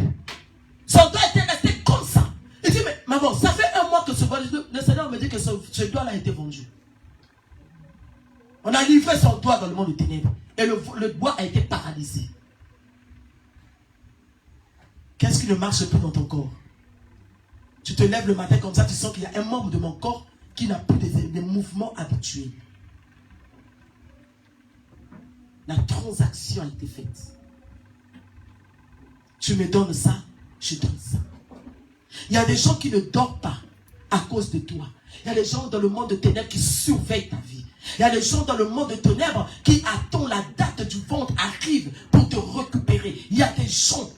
Son doigt était resté comme ça. Il dit, mais maman, ça fait un mois que ce doigt, le Seigneur me dit que ce doigt-là a été vendu. On a livré son doigt dans le monde des ténèbres. Et le doigt a été paralysé. Qu'est-ce qui ne marche plus dans ton corps? Tu te lèves le matin comme ça, tu sens qu'il y a un membre de mon corps qui n'a plus des mouvements habituels. La transaction a été faite. Tu me donnes ça, je donne ça. Il y a des gens qui ne dorment pas à cause de toi. Il y a des gens dans le monde de ténèbres qui surveillent ta vie. Il y a des gens dans le monde de ténèbres qui attendent la date du ventre arrive pour te récupérer. Il y a des gens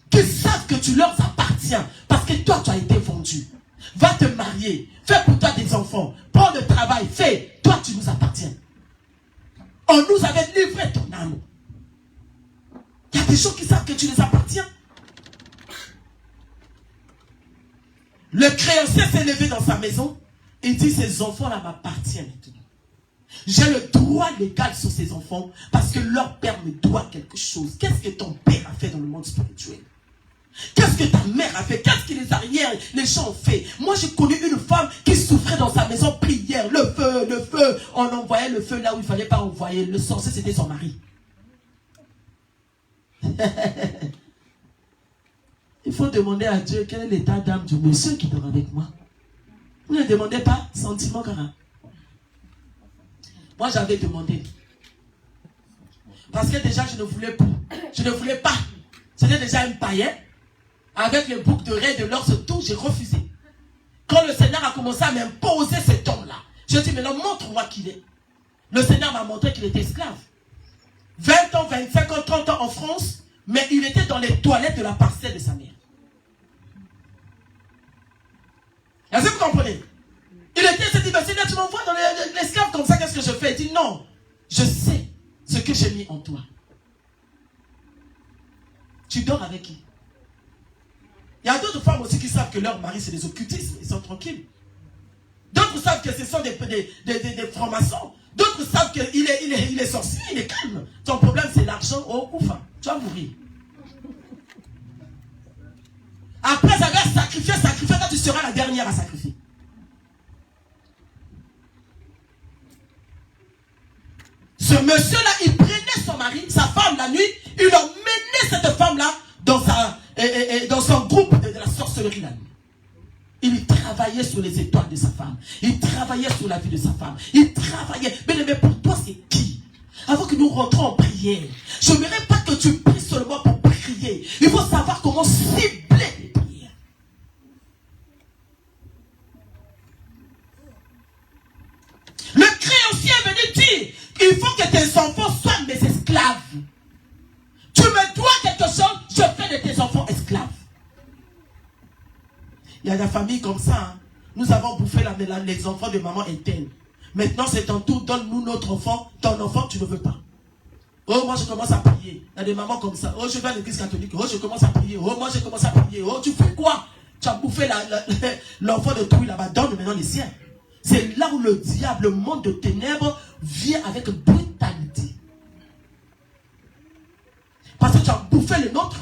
qui savent que tu leur appartiens parce que toi tu as été vendu. Va te marier, fais pour toi des enfants, prends le travail, fais, toi tu nous appartiens. On nous avait livré ton âme. Il y a des gens qui savent que tu les appartiens. Le créancier s'est levé dans sa maison. Il dit, ces enfants-là m'appartiennent maintenant. J'ai le droit légal sur ces enfants parce que leur père me doit quelque chose. Qu'est-ce que ton père a fait dans le monde spirituel? Qu'est-ce que ta mère a fait? Qu'est-ce que les arrières, les gens ont fait? Moi, j'ai connu une femme qui souffrait dans sa maison, prière, le feu. On envoyait le feu là où il ne fallait pas envoyer. Le sorcier, c'était son mari. Il faut demander à Dieu quel est l'état d'âme du monsieur qui dort avec moi. Vous ne demandez pas sentiment, cara. Moi, j'avais demandé. Parce que déjà, je ne voulais plus. Je ne voulais pas. C'était déjà un païen. Avec les boucles de raies de l'or, tout, j'ai refusé. Quand le Seigneur a commencé à m'imposer cet homme-là, je dis, maintenant, montre-moi qui il est. Le Seigneur m'a montré qu'il était esclave. 20 ans, 25 ans, 30 ans en France, mais il était dans les toilettes de la parcelle de sa mère. Est-ce que vous comprenez? Il s'est dit, Seigneur, tu m'envoies dans l'esclave comme ça, qu'est-ce que je fais? Il dit, non, je sais ce que j'ai mis en toi. Tu dors avec qui? Il y a d'autres femmes aussi qui savent que leur mari c'est des occultismes, ils sont tranquilles. D'autres savent que ce sont des francs-maçons. D'autres savent qu'il est sorcier, il est calme. Ton problème c'est l'argent, oh ouf, tu vas mourir. Après avoir sacrifié, toi tu seras la dernière à sacrifier. Ce monsieur-là, il prenait son mari, sa femme la nuit, il emmenait cette femme-là dans son groupe de la sorcellerie la nuit. Il travaillait sur les étoiles de sa femme. Il travaillait sur la vie de sa femme. Il travaillait. Mais pour toi, c'est qui? Avant que nous rentrons en prière, je n'aimerais pas que tu pries seulement pour prier. Il faut savoir comment cibler les prières. Le créancier est venu dire, il faut que tes enfants soient mes esclaves. Tu me dois quelque chose, je fais de tes enfants esclaves. Il y a des familles comme ça. Hein. Nous avons bouffé les enfants de maman interne. Maintenant c'est ton tour, donne-nous notre enfant. Ton enfant, tu ne veux pas. Oh, moi je commence à prier. Il y a des mamans comme ça. Oh, je vais à l'église catholique. Oh, je commence à prier. Oh, moi je commence à prier. Oh, tu fais quoi? Tu as bouffé l'enfant de Trouille là-bas. Donne maintenant les siens. C'est là où le diable, le monde de ténèbres, vient avec brutalité. Parce que tu as bouffé le nôtre.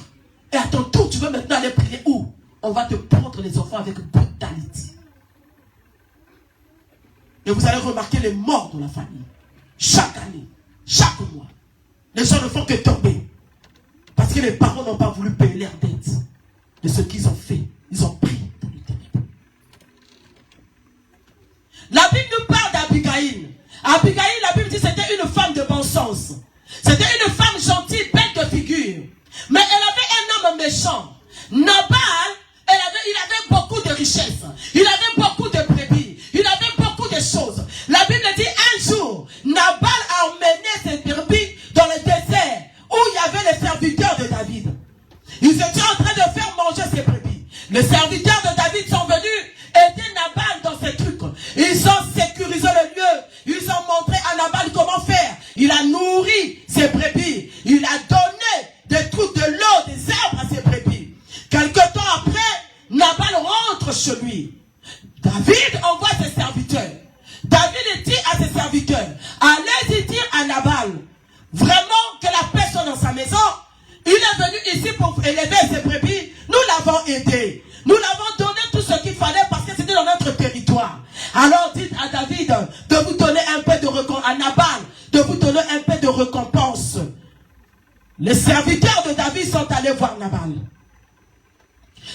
Et à ton tour, tu veux maintenant aller prier où? On va te prendre les enfants avec brutalité. Et vous allez remarquer les morts dans la famille. Chaque année, chaque mois. Les gens ne font que tomber. Parce que les parents n'ont pas voulu payer leur dette de ce qu'ils ont fait. Ils ont pris dans le ténèbre. La Bible nous parle d'Abigaïl. Abigaïl, la Bible dit que c'était une femme de bon sens. C'était une femme gentille, belle de figure. Mais elle avait un homme méchant. Nabal, il avait beaucoup de richesses. Il avait beaucoup de brebis. Il avait beaucoup de choses. La Bible dit un jour, Nabal a emmené ses brebis dans le désert où il y avait les serviteurs de David. Ils étaient en train de faire manger ses brebis. Les serviteurs de David sont venus aider Nabal dans ces trucs. Ils ont sécurisé le lieu. Ils ont montré à Nabal comment faire. Il a nourri ses brebis. Il a donné des trucs de l'eau, des herbes à ses brebis. Quelque temps après, Nabal rentre chez lui. David envoie ses serviteurs. David dit à ses serviteurs, allez-y dire à Nabal, vraiment que la paix soit dans sa maison. Il est venu ici pour élever ses brebis. Nous l'avons aidé. Nous l'avons donné tout ce qu'il fallait parce que c'était dans notre territoire. Alors dites à David de vous donner un peu de récompense, à Nabal de vous donner un peu de récompense. Les serviteurs de David sont allés voir Nabal.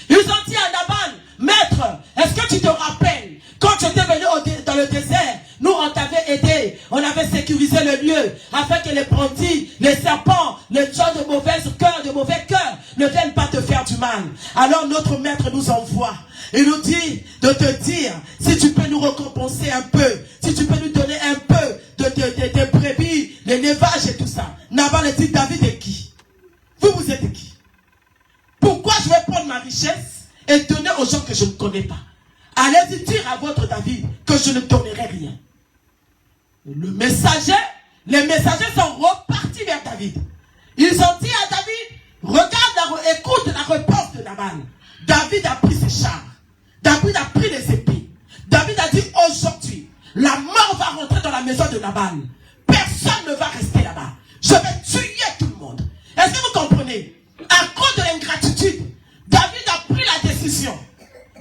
Ils ont dit à Nabal, maître, est-ce que tu te rappelles quand tu étais venu dans le désert, nous on t'avait aidé, on avait sécurisé le lieu afin que les bandits, les serpents, les gens de mauvais cœurs ne viennent pas te faire du mal. Alors notre maître nous envoie. Il nous dit de te dire si tu peux nous récompenser un peu, si tu peux nous donner un peu de brebis, les névages et tout ça. Nabal dit, David est qui? Vous êtes qui? Pourquoi je vais prendre ma richesse et donner aux gens que je ne connais pas? Allez-y dire à votre David que je ne donnerai rien. Les messagers sont repartis vers David. Ils ont dit à David, écoute la réponse de Nabal. David a pris ses chars. David a pris les épées. David a dit, aujourd'hui, la mort va rentrer dans la maison de Nabal. Personne ne va rester là-bas. Je vais tuer tout le monde. Est-ce que vous comprenez? À cause de l'ingratitude, David a pris la décision.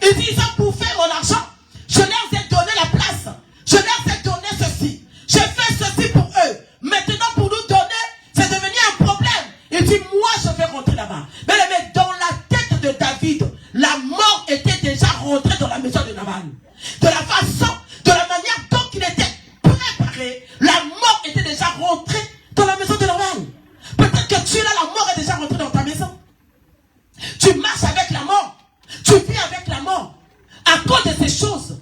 Il dit, ils ont bouffé mon argent. Je leur ai donné la place. Je leur ai donné ceci. J'ai fait ceci pour eux. Maintenant, pour nous donner, c'est devenu un problème. Il dit, moi, je vais rentrer là-bas. Mais dans la tête de David, la mort était déjà rentrée dans la maison de Nabal. De la façon, de la manière dont il était préparé, la mort était déjà rentrée dans la maison de Nabal. Peut-être que tu es là, la mort est déjà rentrée dans ta maison. Tu marches avec la mort. Tu vis avec la mort. À cause de ces choses.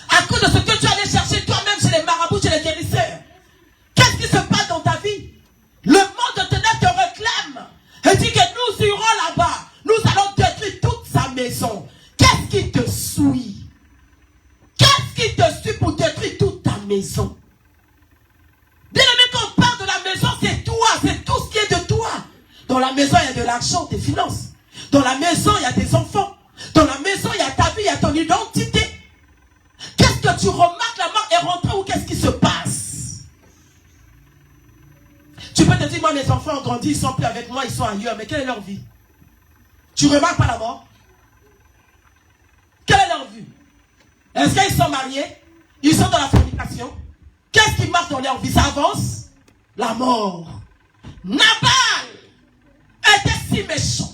À cause de ce que tu allais chercher toi-même chez les marabouts, chez les guérisseurs. Qu'est-ce qui se passe dans ta vie? Le monde de ténèbres te réclame. Et dit que nous irons là-bas. Nous allons détruire toute sa maison. Qu'est-ce qui te suit? Qu'est-ce qui te suit pour détruire toute ta maison? Bien aimé, quand on parle de la maison, c'est toi. C'est tout ce qui est de toi. Dans la maison, il y a de l'argent, des finances. Dans la maison, il y a des enfants. Dans la maison, il y a ta vie, il y a ton identité. Qu'est-ce que tu remarques? La mort est rentrée ou qu'est-ce qui se passe? Tu peux te dire, moi, mes enfants ont grandi, ils sont plus avec moi, ils sont ailleurs. Mais quelle est leur vie? Tu remarques pas la mort? Quelle est leur vie? Est-ce qu'ils sont mariés? Ils sont dans la fornication? Qu'est-ce qui marche dans leur vie? Ça avance? La mort. Nabal était si méchant.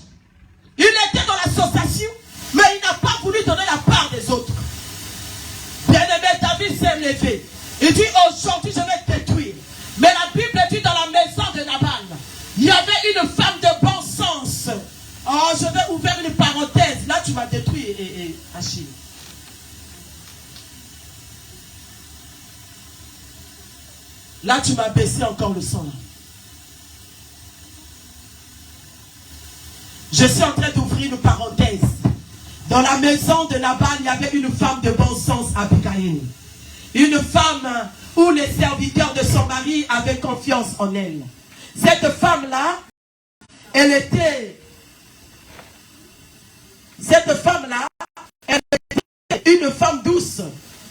Il était dans l'association, mais il n'a pas voulu donner la part des autres. Bien-aimé, David s'est levé. Il dit, aujourd'hui je vais te détruire. Mais la Bible dit dans la maison de Nabal, il y avait une femme de bon sens. Oh, je vais ouvrir une parenthèse. Là, tu m'as détruit, Achille. Là, tu m'as baissé encore le sang. Là. Je suis en train d'ouvrir une parenthèse. Dans la maison de Nabal, il y avait une femme de bon sens, Abigail. Une femme où les serviteurs de son mari avaient confiance en elle. Cette femme-là, elle était une femme douce,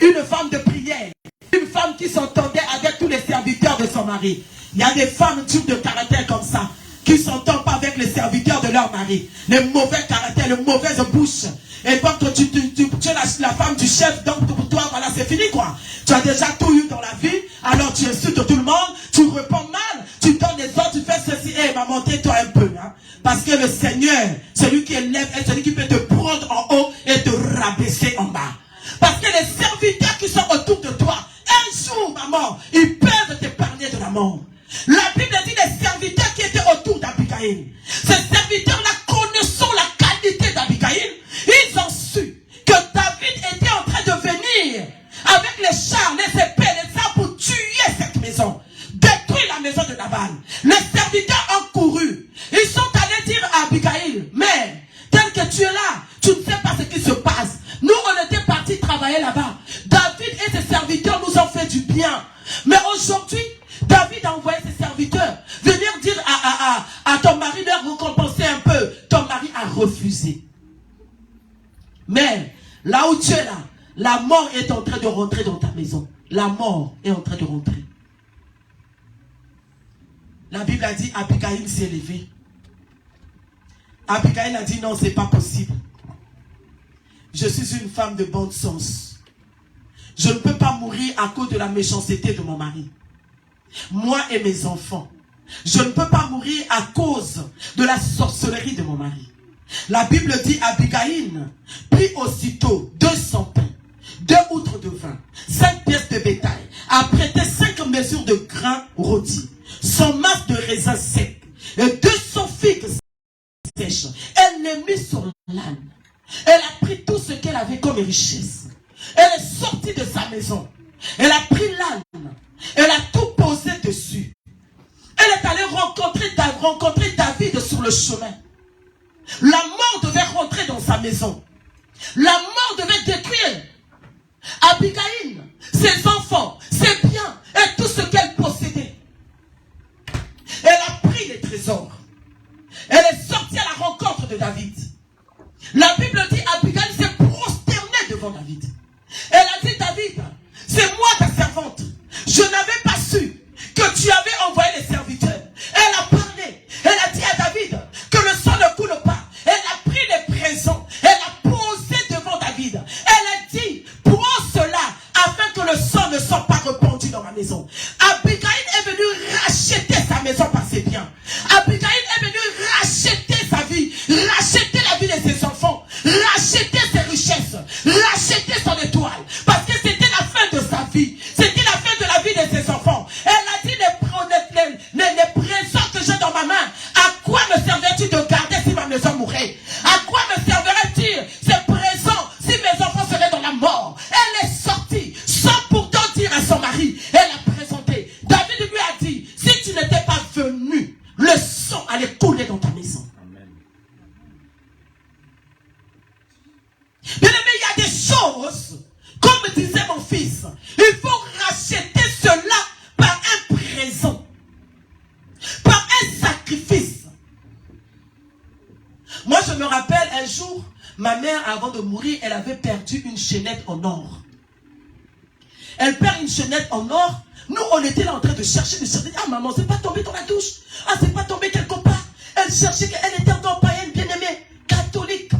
une femme de prière, une femme qui s'entendait avec tous les serviteurs de son mari. Il y a des femmes types de caractère comme ça, qui ne s'entendent pas avec les serviteurs de leur mari. Les mauvais caractères, les mauvaises bouches. Et donc tu es la femme du chef, donc pour toi, voilà, c'est fini quoi. Tu as déjà tout eu dans la vie, alors tu insultes tout le monde, tu réponds mal, tu donnes des ordres, tu fais ceci. Hé maman, tais-toi un peu, hein. Parce que le Seigneur, celui qui élève, est celui qui peut te prendre en haut et te rabaisser en bas. Parce que les serviteurs qui sont autour de toi, un jour, maman, ils peuvent te parler de la mort. La Bible dit les serviteurs qui étaient autour d'Abigail. Ces serviteurs-là, connaissant la qualité d'Abigail, ils ont su que David était en train de venir avec les chars, les épées, les armes pour tuer cette maison, détruire la maison de Nabal. Les serviteurs ont couru. Ils sont allés dire à Abigail, mais tel que tu es là, tu ne sais pas ce qui se passe. Nous, on était partis travailler là-bas. David et ses serviteurs nous ont fait du bien. Mais aujourd'hui, David a envoyé ses serviteurs venir dire à ton mari de récompenser un peu. Ton mari a refusé. Mais là où tu es là, la mort est en train de rentrer dans ta maison. La mort est en train de rentrer. La Bible a dit, Abigail s'est levée. Abigail a dit, non, c'est pas possible. Je suis une femme de bon sens. Je ne peux pas mourir à cause de la méchanceté de mon mari. Moi et mes enfants. Je ne peux pas mourir à cause de la sorcellerie de mon mari. La Bible dit, Abigail prit aussitôt 200 pains, 2 outres de vin, 5 pièces de bétail, a prêté 5 mesures de grains rôtis, son masse de raisins secs, et 200 figues sèches. Elle les mit sur l'âne. Elle a pris tout ce qu'elle avait comme richesse. Elle est sortie de sa maison. Elle a pris l'âne. Elle a tout posé dessus. Elle est allée rencontrer David sur le chemin. La mort devait rentrer dans sa maison. La mort devait détruire Abigail, ses enfants, ses biens et tout ce qu'elle possédait. Elle a pris les trésors. Elle est sortie à la rencontre de David. La Bible dit Abigail s'est prosternée devant David. Elle a dit, David, c'est moi ta servante. Je n'avais pas su que tu avais envoyé les serviteurs. Elle a parlé. Elle a dit à David que le sang ne coule pas. Elle a pris les présents. Elle a posé devant David. Elle a dit, prends cela afin que le sang ne soit pas répandu dans ma maison. Abigail est venue racheter sa maison par ses biens. Abigail est venue racheter sa vie, racheter la vie de ses enfants, racheter ses richesses, racheter son étoile. Parce que c'était la fin de sa vie. C'était la fin de la vie de ses enfants. Elle a dit, les présents que j'ai dans ma main, à quoi me servirait-il de garder si ma maison mourait? À quoi me servirait-il ces présents si mes enfants seraient dans la mort? Elle est sortie sans pourtant dire à son mari. Elle a présenté. David lui a dit, si tu n'étais pas venu, le sang allait couler dans ta maison. Bien aimé, il y a des choses, comme disait mon fils, il faut racheter cela par un présent, par un sacrifice. Moi, je me rappelle un jour, ma mère, avant de mourir, elle avait perdu une chaînette en or. Elle perd une chaînette en or. Nous, on était là en train de chercher. Ah, maman, c'est pas tombé dans la douche. Ah, c'est pas tombé quelque part. Elle cherchait qu'elle était encore païenne, bien-aimée, catholique.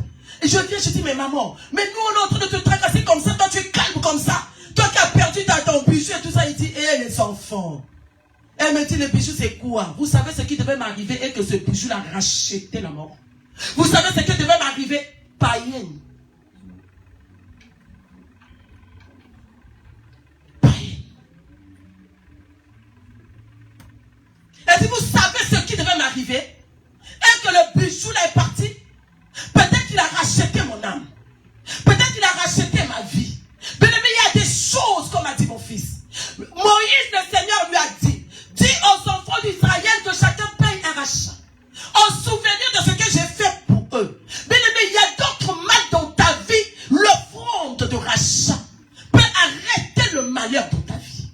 Et je viens, je dis, mais maman, mais nous, on est en train de te tracasser comme ça. Toi, tu es calme comme ça. Toi qui as perdu ton bijou et tout ça. Il dit, hé, les enfants. Elle me dit, le bijou, c'est quoi? Vous savez ce qui devait m'arriver et que ce bijou l'a racheté la mort. Vous savez ce qui devait m'arriver? Païenne. Païenne. Elle dit, vous savez ce qui devait m'arriver? Et que le bijou là est parti? Peut-être qu'il a racheté mon âme. Peut-être qu'il a racheté ma vie. Bien aimé, il y a des choses, comme a dit mon fils. Moïse, le Seigneur lui a dit, dis aux enfants d'Israël que chacun paye un rachat. En souvenir de ce que j'ai fait pour eux. Bien aimé, il y a d'autres mal dans ta vie. L'offrande de rachat peut arrêter le malheur dans ta vie.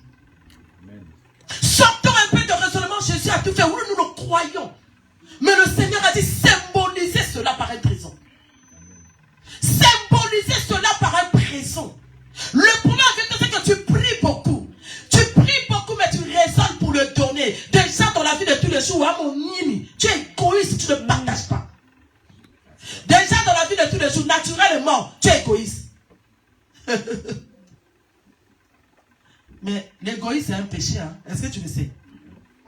maison. Le problème avec toi, c'est que tu pries beaucoup. Tu pries beaucoup, mais tu raisonnes pour le donner. Déjà, dans la vie de tous les jours, tu es égoïste, tu ne partages pas. Déjà, dans la vie de tous les jours, naturellement, tu es égoïste. Mais l'égoïsme, c'est un péché. Hein? Est-ce que tu le sais?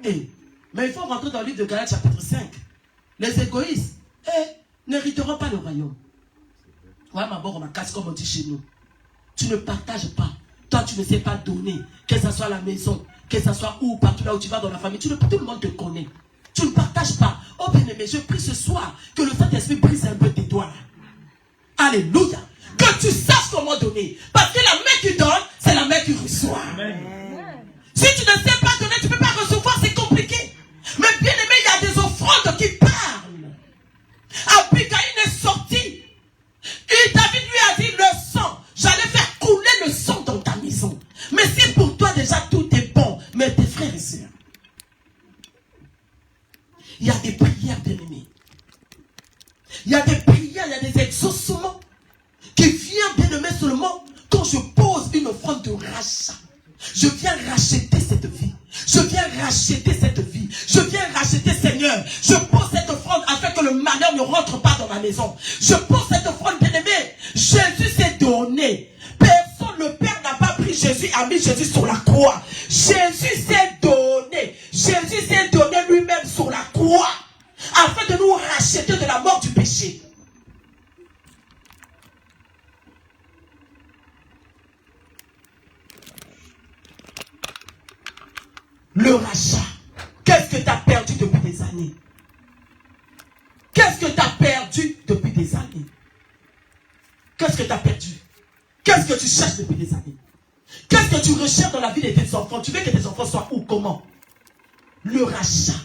Mais il faut rentrer dans le livre de Galates, chapitre 5. Les égoïstes n'hériteront pas le royaume. Ouais, ma bonne, ma casse, comme on dit chez nous. Tu ne partages pas. Toi, tu ne sais pas donner. Que ce soit à la maison, que ce soit où, partout là où tu vas dans la famille. Tout le monde te connaît. Tu ne partages pas. Oh bien aimé, je prie ce soir que le Saint-Esprit brise un peu tes doigts. Alléluia. Que tu saches comment donner. Parce que la main qui donne, c'est la main qui reçoit. Amen. Si tu ne sais pas donner, tu ne peux pas recevoir, c'est compliqué. Mais bien aimé, il y a des offrandes qui parlent. Abigail est sorti. Et David lui a dit, le sang, j'allais faire couler le sang dans ta maison. Mais si pour toi déjà tout est bon, mais tes frères et sœurs, il y a des prières bien aimées. Il y a des prières, il y a des exaucements qui viennent bien aimé seulement quand je pose une offrande de rachat. Je viens racheter cette vie. Je viens racheter cette vie. Je viens racheter, Seigneur. Je pose cette offrande afin que le malheur ne rentre pas dans ma maison. Je pose cette offrande, bien-aimé. Jésus s'est donné. Personne, le Père n'a pas pris Jésus, a mis Jésus sur la croix. Jésus s'est donné. Jésus s'est donné lui-même sur la croix afin de nous racheter de la mort du péché. Le rachat. Qu'est-ce que tu as perdu depuis des années? Qu'est-ce que tu as perdu depuis des années? Qu'est-ce que tu as perdu? Qu'est-ce que tu cherches depuis des années? Qu'est-ce que tu recherches dans la vie de tes enfants? Tu veux que tes enfants soient où? Comment? Le rachat.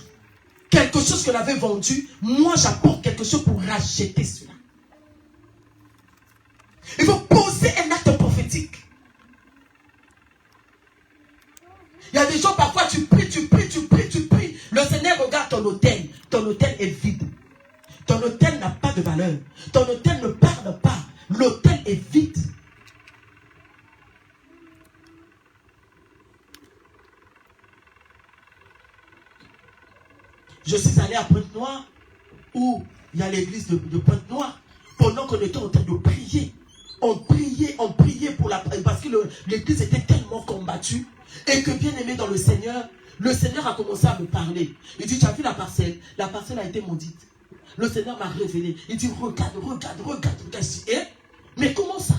Quelque chose que l'avait vendu, moi j'apporte quelque chose pour racheter cela. Il faut poser un acte prophétique. Il y a des gens, parfois, tu pries. Le Seigneur regarde ton autel. Ton autel est vide. Ton autel n'a pas de valeur. Ton autel ne parle pas. L'autel est vide. Je suis allé à Pointe-Noire, où il y a l'église de Pointe-Noire, pendant qu'on était en train de prier. On priait pour la prière, parce que l'église était tellement combattue. Et que bien aimé dans le Seigneur a commencé à me parler. Il dit, tu as vu la parcelle a été maudite. Le Seigneur m'a révélé. Il dit, regarde. Mais comment ça?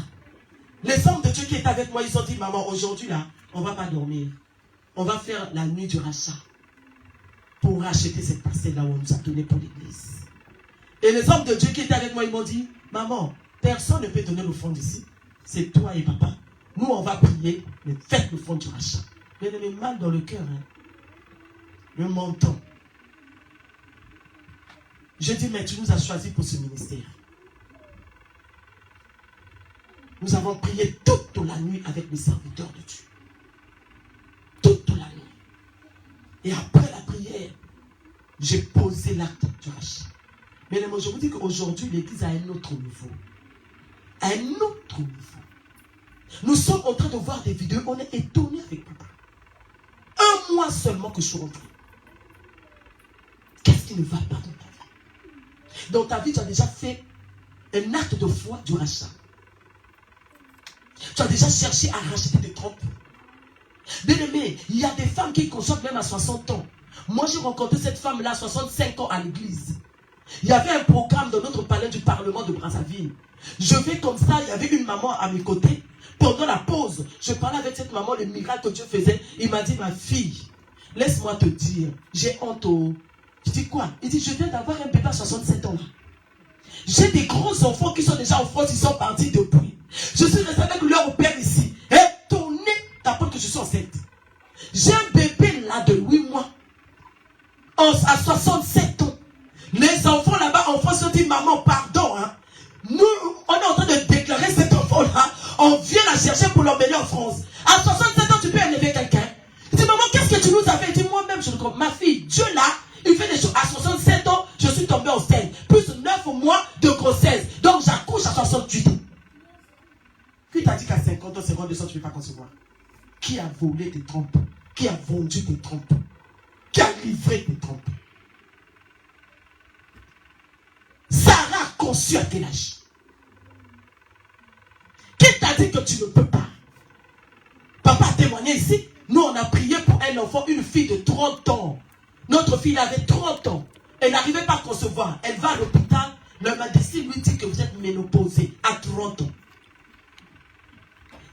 Les hommes de Dieu qui étaient avec moi, ils ont dit, maman, aujourd'hui là, on ne va pas dormir. On va faire la nuit du rachat. Pour racheter cette parcelle là où on nous a donné pour l'église. Et les hommes de Dieu qui étaient avec moi, ils m'ont dit, maman, personne ne peut donner le fond d'ici. C'est toi et papa. Nous, on va prier, mais faites le fond du rachat. Mais il me mal dans le cœur. Hein. Le menton. Je dis, mais tu nous as choisis pour ce ministère. Nous avons prié toute la nuit avec les serviteurs de Dieu. Toute la nuit. Et après la prière, j'ai posé l'acte du rachat. Mais je vous dis qu'aujourd'hui, l'église a un autre niveau. Un autre niveau. Nous sommes en train de voir des vidéos, on est étonnés avec papa. 1 mois seulement que je suis rentré. Qu'est-ce qui ne va pas dans ta vie? Dans ta vie, tu as déjà fait un acte de foi du rachat. Tu as déjà cherché à racheter des trompes. Bien aimé, il y a des femmes qui consomment même à 60 ans. Moi, j'ai rencontré cette femme-là à 65 ans à l'église. Il y avait un programme dans notre palais du Parlement de Brazzaville. Je vais comme ça, il y avait une maman à mes côtés. Pendant la pause, je parlais avec cette maman, le miracle que Dieu faisait. Il m'a dit, ma fille, laisse-moi te dire, j'ai honte. Je dis quoi? Il dit, je viens d'avoir un bébé à 67 ans là. J'ai des grands enfants qui sont déjà en France, ils sont partis depuis. Je suis resté avec leur père ici. Et ton nez t'apprend que je suis enceinte. J'ai un bébé là de 8 mois. À 67 ans. Les enfants là-bas en France ont dit, maman, pardon. Hein. Nous, on est en train de déclarer cet enfant-là. On vient la chercher pour l'emmener en France. À 67 ans, tu peux élever quelqu'un. Il dit, maman, qu'est-ce que tu nous as fait? Il dit, moi-même, je ne comprends. Ma fille, Dieu là, il fait des choses. À 67 ans, je suis tombée enceinte. Plus 9 mois de grossesse. Donc, j'accouche à 68 ans. Qui t'a dit qu'à 50 ans, 52 ans, tu ne peux pas concevoir? Qui a volé tes trompes? Qui a vendu tes trompes? Qui a livré tes trompes? Sarah a conçu à quel âge? Qui t'a dit que tu ne peux pas? Papa a témoigné ici. Nous, on a prié pour un enfant, une fille de 30 ans. Notre fille avait 30 ans. Elle n'arrivait pas à concevoir. Elle va à l'hôpital. Le médecin lui dit que vous êtes ménopausée à 30 ans.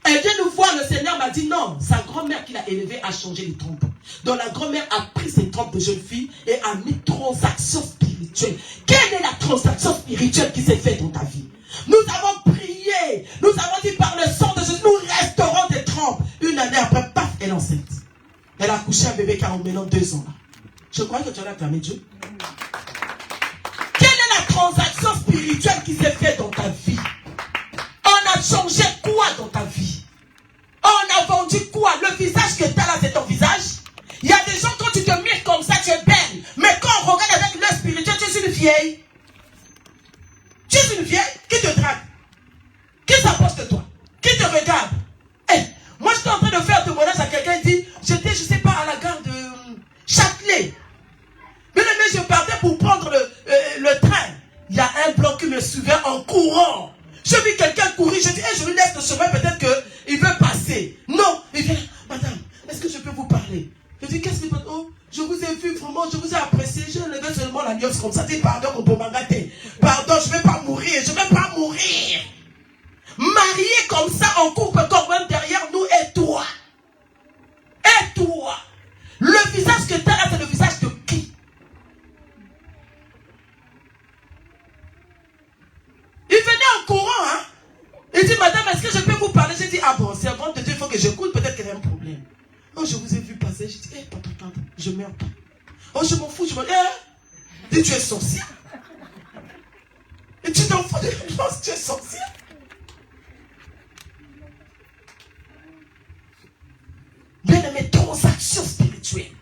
Elle vient nous voir. Le Seigneur m'a dit non. Sa grand-mère qui l'a élevée a changé les trompes. Donc la grand-mère a pris ses trompes de jeune fille et a mis transaction spirituelle. Quelle est la transaction spirituelle qui s'est faite dans ta vie? Nous avons prié. Nous avons dit par le sang de Jésus, nous restaurons tes trompes. Une année après, paf, elle est enceinte. Elle a couché un bébé qui a maintenant 2 ans. Là. Je crois que tu en as acclamé Dieu. Quelle est la transaction spirituelle qui s'est faite dans ta vie? On a changé quoi dans ta vie? On a vendu quoi? Le visage que tu as là, c'est ton visage? Il y a des gens, quand tu te mires comme ça, tu es belle. Mais quand on regarde avec l'œil spirituel, tu es une vieille. Tu es une vieille qui te drague. Qui s'approche de toi? Qui te regarde? Hey, moi, je suis en train de faire un témoignage à quelqu'un qui dit, j'étais, je ne sais pas, à la gare de Châtelet. Mais je partais pour prendre le train. Il y a un blanc qui me suivait en courant. Je vis quelqu'un courir, je dis, hey, je lui laisse le chemin, peut-être qu'il veut passer. Non, il vient, madame, est-ce que je peux vous parler? Je dis, qu'est-ce que vous... Oh, je vous ai vu, vraiment, je vous ai apprécié, j'ai levé seulement la nuance comme ça, dis, pardon, on peut m'agater. Pardon, je ne vais pas mourir, je ne vais pas mourir. Marié comme ça, en couple, comme même derrière nous, et toi? Et toi? Le visage que tu as là, c'est le visage de qui? Il venait en courant, hein? Il dit, madame, est-ce que je peux vous parler? J'ai dit, ah bon, servante de Dieu, il faut que j'écoute, peut-être qu'il y a un problème. Oh, je vous ai vu passer. Je dis, hé, papa, je meurs pas. Oh, je m'en fous, je me dis, dis, tu es sorcière. Et tu t'en fous de la chose, tu es sorcière. Bien aimé, transaction spirituelle.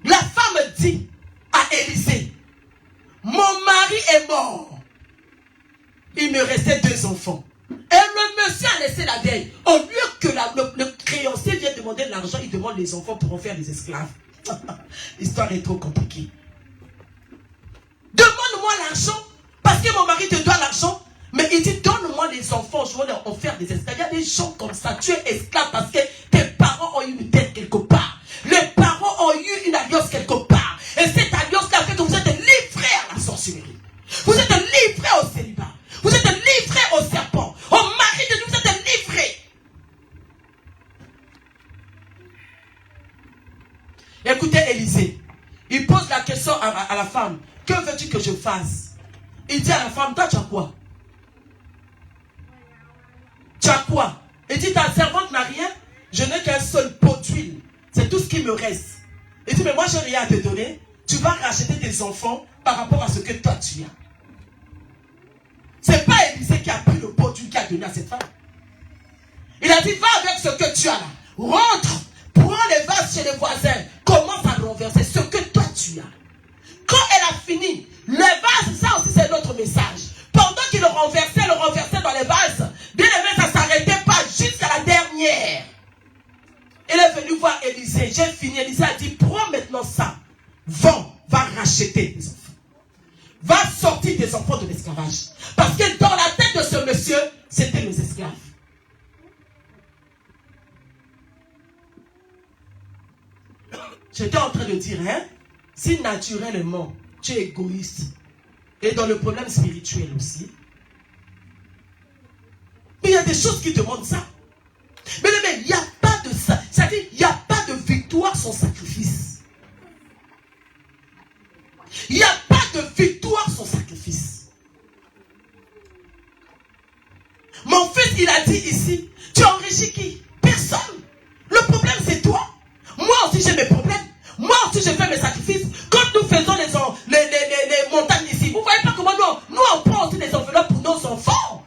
La femme dit à Élisée, mon mari est mort. Il me restait 2 enfants. Et le monsieur a laissé la vieille. Au lieu que le créancier vienne demander de l'argent, il demande les enfants pour en faire des esclaves. L'histoire est trop compliquée. Demande-moi l'argent, parce que mon mari te doit l'argent. Mais il dit, donne-moi les enfants, je vais en faire des esclaves. Il y a des gens comme ça, tu es esclave parce que tes parents ont eu une dette quelque part. Les parents ont eu une alliance quelque part. Et cette alliance-là fait que vous êtes livrés à la sorcellerie. Vous êtes livrés au célibat. Vous êtes livrés au serpent. Au mari de Dieu, vous êtes livrés. Écoutez Élisée. Il pose la question à la femme. Que veux-tu que je fasse? Il dit à la femme, toi tu as quoi? Tu as quoi? Il dit, ta servante n'a rien. Je n'ai qu'un seul pot d'huile. C'est tout ce qui me reste. Il dit, mais moi je n'ai rien à te donner. Tu vas racheter tes enfants par rapport à ce que toi tu as. C'est pas Élisée qui a pris le pot d'huile qui a donné à cette femme. Il a dit, va avec ce que tu as là. Rentre, prends les vases chez les voisins. Commence à renverser ce que toi tu as. Quand elle a fini, les vases, ça aussi c'est notre message. Pendant qu'il le renversait dans les vases, bien aimé, ça ne s'arrêtait pas jusqu'à la dernière. Il est venu voir Élisée. J'ai fini. Élisée a dit, prends maintenant ça. Va racheter des enfants. Va sortir des enfants de l'esclavage. Parce que dans la tête de ce monsieur, c'était les esclaves. J'étais en train de dire, hein, si naturellement tu es égoïste, et dans le problème spirituel aussi, mais il y a des choses qui demandent ça. Mais il n'y a pas de ça. C'est-à-dire, il n'y a pas de victoire sans sacrifice. Il n'y a pas de victoire sans sacrifice. Mon fils, il a dit ici, tu enrichis qui? Personne. Le problème, c'est toi. Moi aussi, j'ai mes problèmes. Moi aussi, je fais mes sacrifices. Quand nous faisons les montagnes ici, vous ne voyez pas comment nous on prend aussi des enveloppes pour nos enfants.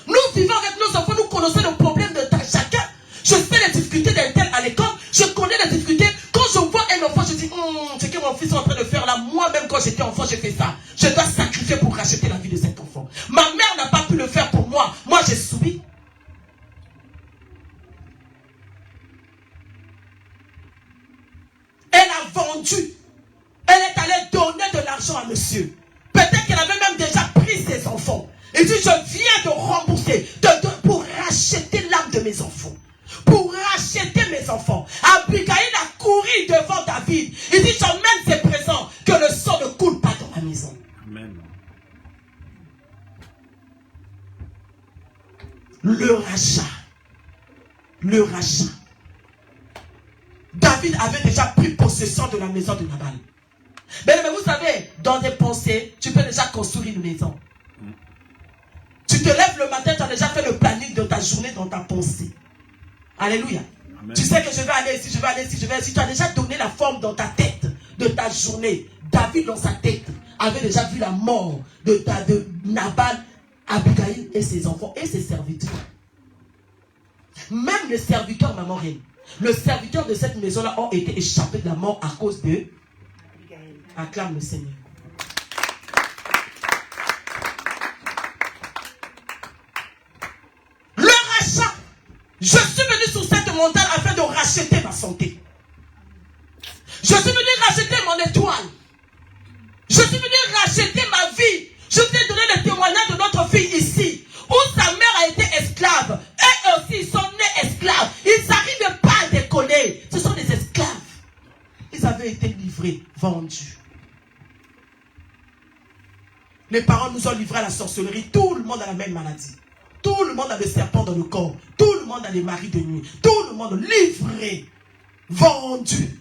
Nous vivons avec nos enfants, nous connaissons le problème de chacun. Je sais les difficultés d'un tel à l'école, je connais les difficultés. Quand je vois un enfant, je dis, c'est que mon fils est en train de faire là. Moi-même, quand j'étais enfant, j'ai fait ça. Je dois sacrifier pour racheter la vie de cet enfant. Ma mère n'a pas pu le faire pour moi. Moi, viens de rembourser, pour racheter l'âme de mes enfants. Pour racheter mes enfants. Abigail a couru devant David. Il dit, j'emmène ces présents, que le sang ne coule pas dans ma maison. Amen. Le rachat. Le rachat. David avait déjà pris possession de la maison de Nabal. Mais vous savez, dans des pensées, tu peux déjà construire une maison. Tu te lèves le matin, tu as déjà fait le planning de ta journée dans ta pensée. Alléluia. Amen. Tu sais que je vais aller ici, je vais aller ici, je vais ici. Tu as déjà donné la forme dans ta tête de ta journée. David, dans sa tête, avait déjà vu la mort de Nabal, Abigail et ses enfants et ses serviteurs. Même les serviteurs, maman reine, le serviteur de cette maison-là ont été échappés de la mort à cause de... Acclame le Seigneur. Le rachat. Je suis venu sur cette montagne afin de racheter ma santé. Je suis venu racheter mon étoile. Je suis venu racheter ma vie. Je vous ai donné le témoignage de notre fille ici, où sa mère a été esclave. Eux aussi, ils sont nés esclaves. Ils n'arrivent pas à décoller. Ce sont des esclaves. Ils avaient été livrés, vendus. Les parents nous ont livrés à la sorcellerie. Tout le monde a la même maladie. Tout le monde a le serpent dans le corps. Tout le monde a les maris de nuit. Tout le monde livré, vendu.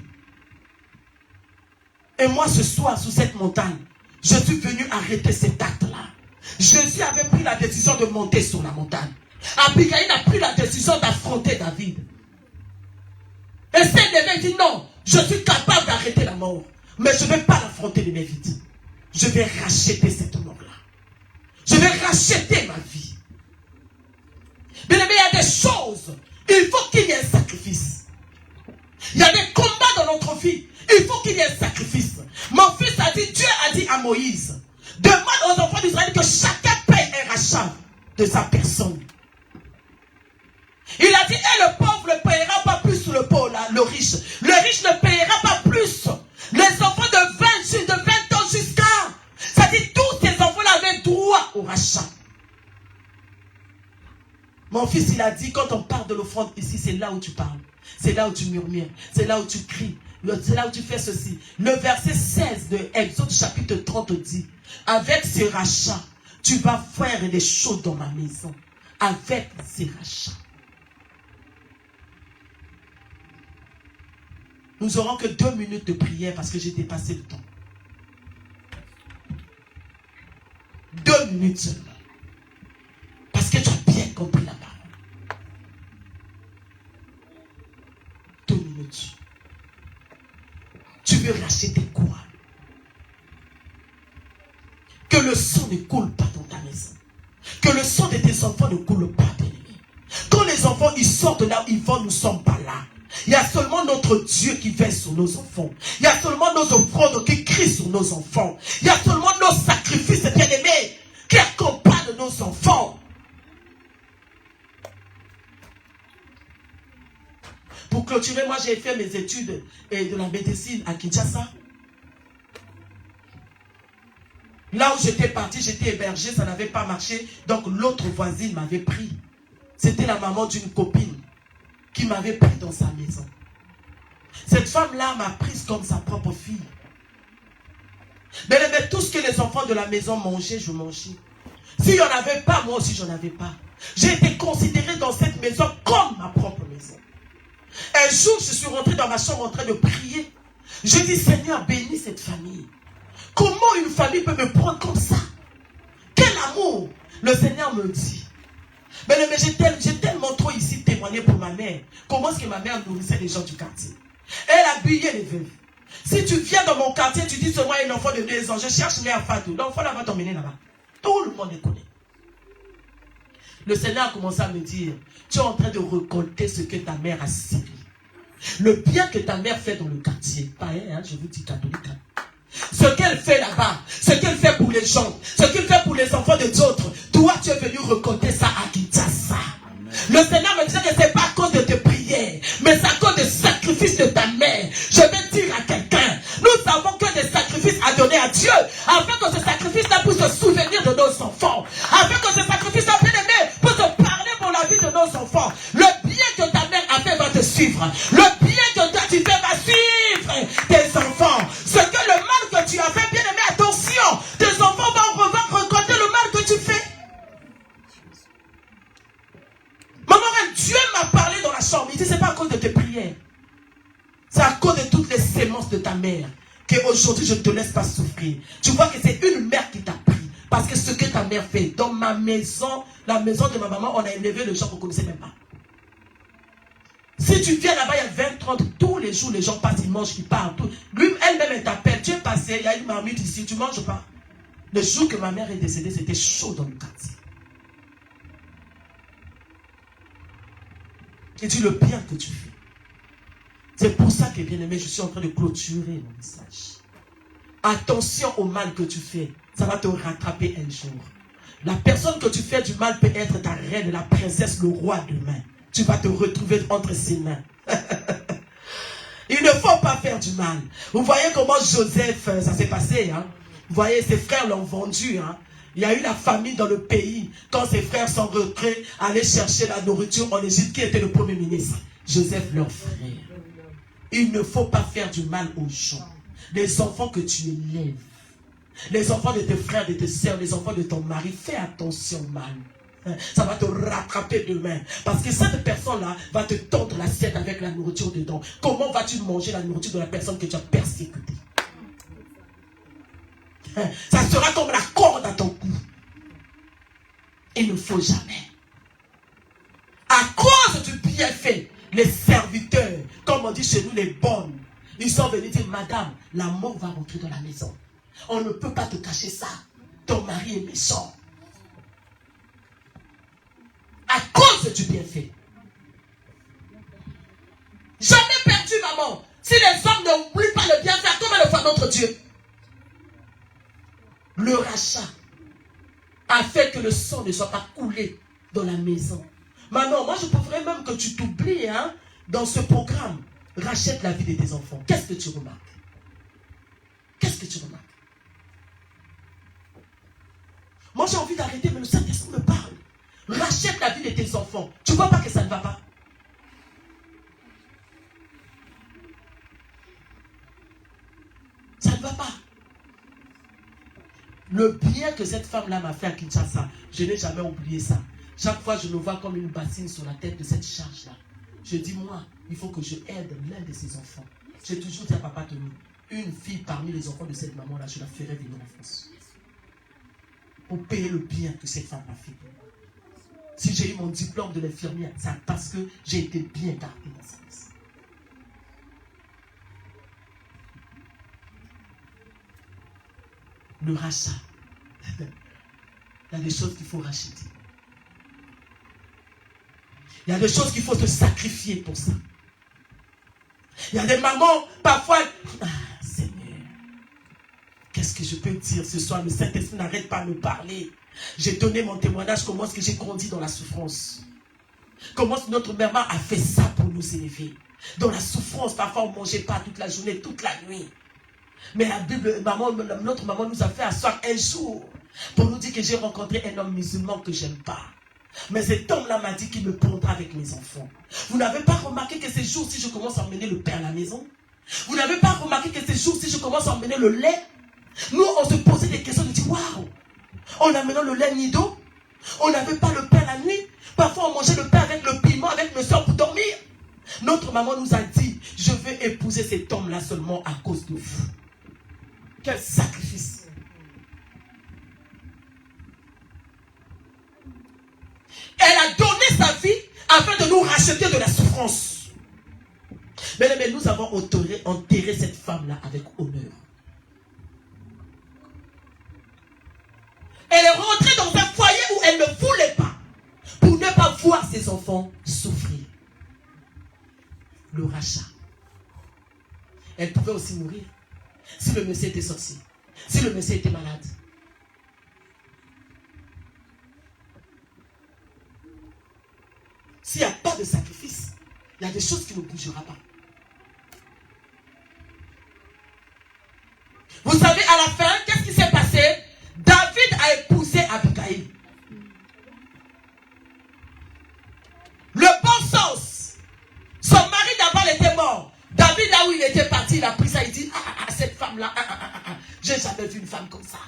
Et moi, ce soir, sous cette montagne, je suis venu arrêter cet acte-là. Jésus avait pris la décision de monter sur la montagne. Abigail a pris la décision d'affronter David. Et Saint-Lévin dit non, je suis capable d'arrêter la mort. Mais je ne vais pas l'affronter de mes vies. Je vais racheter cette mort-là. Je vais racheter ma vie. Bien aimé, il y a des choses. Il faut qu'il y ait un sacrifice. Il y a des combats dans notre vie. Il faut qu'il y ait un sacrifice. Mon fils a dit, Dieu a dit à Moïse, demande aux enfants d'Israël que chacun paye un rachat de sa personne. Il a dit, et le pauvre ne payera pas plus le pauvre, le riche. Le riche ne payera pas plus. Les enfants de 20 ans jusqu'à... Ça dit, tous ces enfants-là avaient droit au rachat. Mon fils, il a dit, quand on parle de l'offrande ici, c'est là où tu parles. C'est là où tu murmures. C'est là où tu cries. C'est là où tu fais ceci. Le verset 16 de Exode chapitre 30 dit, avec ces rachats, tu vas faire des choses dans ma maison. Avec ces rachats. Nous n'aurons que 2 minutes de prière parce que j'ai dépassé le temps. 2 minutes seulement. Parce que tu as bien compris la parole. 2 minutes. Tu veux racheter quoi? Que le sang ne coule pas dans ta maison. Que le sang de tes enfants ne coule pas, bien-aimé. Quand les enfants ils sortent de là où ils vont, nous ne sommes pas là. Il y a seulement notre Dieu qui veille sur nos enfants. Il y a seulement nos offrandes qui crient sur nos enfants. Il y a seulement nos sacrifices, bien-aimés, qui accompagnent nos enfants. Pour clôturer, moi j'ai fait mes études de la médecine à Kinshasa. Là où j'étais parti, j'étais hébergé, ça n'avait pas marché. Donc l'autre voisine m'avait pris. C'était la maman d'une copine qui m'avait pris dans sa maison. Cette femme-là m'a prise comme sa propre fille. Mais tout ce que les enfants de la maison mangeaient, je mangeais. S'il n'y en avait pas, moi aussi j'en avais pas. J'ai été considéré dans cette maison comme ma propre maison. Un jour, je suis rentré dans ma chambre en train de prier. Je dis, Seigneur, bénis cette famille. Comment une famille peut me prendre comme ça? Quel amour! Le Seigneur me dit. Mais j'ai tellement trop ici témoigné pour ma mère. Comment est-ce que ma mère nourrissait les gens du quartier? Elle habillait les veuves. Si tu viens dans mon quartier, tu dis seulement un enfant de 2 ans, je cherche Mère Fatou. L'enfant là va t'emmener là-bas. Tout le monde les connaît. Le Seigneur a commencé à me dire, tu es en train de récolter ce que ta mère a sévi. Le bien que ta mère fait dans le quartier, païen, hein, je vous dis catholique. Hein. Ce qu'elle fait là-bas, ce qu'elle fait pour les gens, ce qu'elle fait pour les enfants des autres, toi tu es venu récolter ça à Kinshasa. Le Seigneur me disait que ce n'est pas à cause de tes prières, mais c'est à cause des sacrifices de ta mère. Je vais dire à quelqu'un, nous avons que des sacrifices à donner à Dieu, afin que ce sacrifice-là puisse se souvenir de nos enfants, afin que ce sacrifice-là Le bien que toi tu fais va suivre tes enfants. Ce que le mal que tu as fait, bien aimé, attention, tes enfants vont regarder le mal que tu fais. Maman, Dieu m'a parlé dans la chambre. Il dit, c'est pas à cause de tes prières. C'est à cause de toutes les sémences de ta mère qu'aujourd'hui je ne te laisse pas souffrir. Tu vois que c'est une mère qui t'a pris. Parce que ce que ta mère fait, dans ma maison, la maison de ma maman, on a élevé les gens qu'on ne connaissait même pas. Si tu viens là-bas, il y a 20, 30, tous les jours, les gens passent, ils mangent, ils partent. Lui, elle-même, elle t'appelle. Tu es passé, il y a une marmite ici, tu ne manges pas. Le jour que ma mère est décédée, c'était chaud dans le quartier. Et dis le bien que tu fais. C'est pour ça que, bien aimé, je suis en train de clôturer mon message. Attention au mal que tu fais. Ça va te rattraper un jour. La personne que tu fais du mal peut être ta reine, la princesse, le roi demain. Tu vas te retrouver entre ses mains. Il ne faut pas faire du mal. Vous voyez comment Joseph, ça s'est passé. Hein? Vous voyez, ses frères l'ont vendu. Hein? Il y a eu la famine dans le pays. Quand ses frères sont rentrés, aller chercher la nourriture en Égypte, qui était le premier ministre? Joseph, leur frère. Il ne faut pas faire du mal aux gens. Les enfants que tu élèves, les enfants de tes frères, de tes sœurs, les enfants de ton mari, fais attention au mal. Ça va te rattraper demain. Parce que cette personne-là va te tendre l'assiette avec la nourriture dedans. Comment vas-tu manger la nourriture de la personne que tu as persécutée? Ça sera comme la corde à ton cou. Il ne faut jamais. À cause du bienfait, les serviteurs, comme on dit chez nous, les bonnes, ils sont venus dire, madame, la mort va rentrer dans la maison. On ne peut pas te cacher ça. Ton mari est méchant. À cause du bienfait. Jamais perdu, maman. Si les hommes n'oublient pas le bienfait, comment le fait notre Dieu? Le rachat a fait que le sang ne soit pas coulé dans la maison. Maman, moi je préférerais même que tu t'oublies hein, dans ce programme. Rachète la vie de tes enfants. Qu'est-ce que tu remarques? Qu'est-ce que tu remarques? Moi j'ai envie d'arrêter, mais le Saint-Esprit me parle. Rachète la vie de tes enfants. Tu ne vois pas que ça ne va pas? Ça ne va pas. Le bien que cette femme-là m'a fait à Kinshasa, je n'ai jamais oublié ça. Chaque fois, je me vois comme une bassine sur la tête de cette charge-là. Je dis, moi, il faut que je aide l'un de ses enfants. J'ai toujours dit à Papa Tony, une fille parmi les enfants de cette maman-là, je la ferai venir en France. Pour payer le bien que cette femme m'a fait. Si j'ai eu mon diplôme de l'infirmière, c'est parce que j'ai été bien gardé dans sa maison. Le rachat. Il y a des choses qu'il faut racheter. Il y a des choses qu'il faut se sacrifier pour ça. Il y a des mamans, parfois, ah, Seigneur, qu'est-ce que je peux dire ce soir? Le Saint-Esprit n'arrête pas de me parler. J'ai donné mon témoignage, comment est-ce que j'ai grandi dans la souffrance. Comment notre maman a fait ça pour nous élever. Dans la souffrance, parfois on ne mangeait pas toute la journée, toute la nuit. Mais la Bible, notre maman nous a fait asseoir un jour pour nous dire que j'ai rencontré un homme musulman que j'aime pas. Mais cet homme-là m'a dit qu'il me pondra avec mes enfants. Vous n'avez pas remarqué que ces jours-ci, je commence à emmener le pain à la maison? Vous n'avez pas remarqué que ces jours-ci, je commence à emmener le lait? Nous, on se posait des questions, on dit, waouh, on amenait le lait nido, on n'avait pas le pain la nuit. Parfois, on mangeait le pain avec le piment, avec mes soeurs pour dormir. Notre maman nous a dit, je vais épouser cet homme-là seulement à cause de vous. Quel sacrifice! Elle a donné sa vie afin de nous racheter de la souffrance. Mais nous avons enterré cette femme-là avec honneur. Elle est rentrée dans un foyer où elle ne voulait pas, pour ne pas voir ses enfants souffrir. Le rachat. Elle pouvait aussi mourir. Si le monsieur était sorcier, si le monsieur était malade. S'il n'y a pas de sacrifice, il y a des choses qui ne bougeront pas. Vous savez, à la fin, qu'est-ce qui s'est passé? David a épousé Abigail. Le bon sens. Son mari d'abord femme-là, j'ai jamais vu une femme comme ça.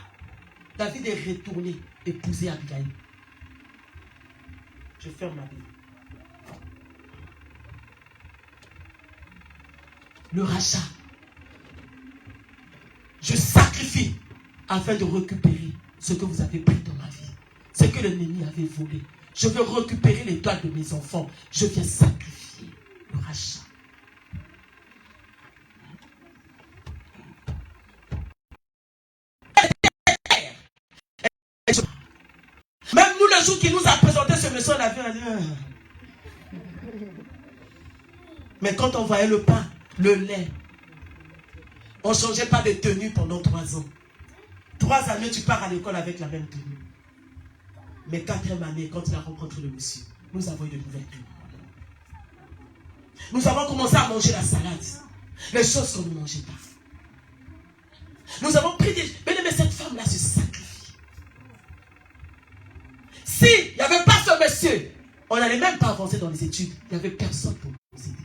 David est retourné, épousé Abigail. Je ferme ma Bible. Le rachat. Je sacrifie afin de récupérer ce que vous avez pris dans ma vie. Ce que l'ennemi avait volé. Je veux récupérer les droits de mes enfants. Je viens sacrifier le rachat. Même nous, le jour qui nous a présenté ce monsieur, on avait un... Mais quand on voyait le pain, le lait, on ne changeait pas de tenue pendant 3 ans. 3 années, tu pars à l'école avec la même tenue. Mais 4e année, quand il a rencontré le monsieur, nous avons eu de nouvelles tenues. Nous avons commencé à manger la salade. Les choses qu'on ne mangeait pas. Nous avons pris des... Mais cette femme-là se sacrifie. S'il n'y avait pas ce monsieur, on n'allait même pas avancer dans les études. Il n'y avait personne pour nous aider.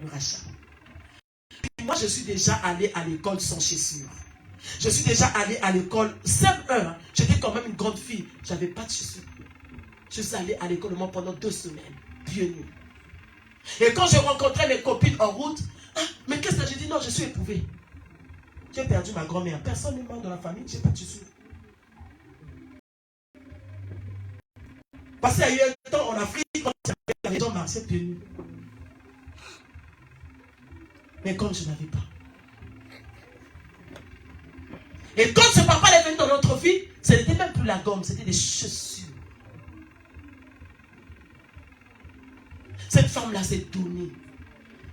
Le rachat. Puis moi, je suis déjà allé à l'école sans chaussures. Je suis déjà allé à l'école CM1. J'étais quand même une grande fille. Je n'avais pas de chaussures. Je suis allé à l'école pendant 2 semaines. Pieds nus. Et quand je rencontrais mes copines en route, mais qu'est-ce que j'ai dit? Non, je suis éprouvée. J'ai perdu ma grand-mère. Personne n'est mort dans la famille. Je n'ai pas de chaussures. Parce qu'il y a eu un temps en Afrique, quand les gens marchaient pieds nus. Mais comme je n'avais pas. Et quand ce papa est venu dans notre vie, ce n'était même plus la gomme, c'était des chaussures. Cette femme-là s'est donnée.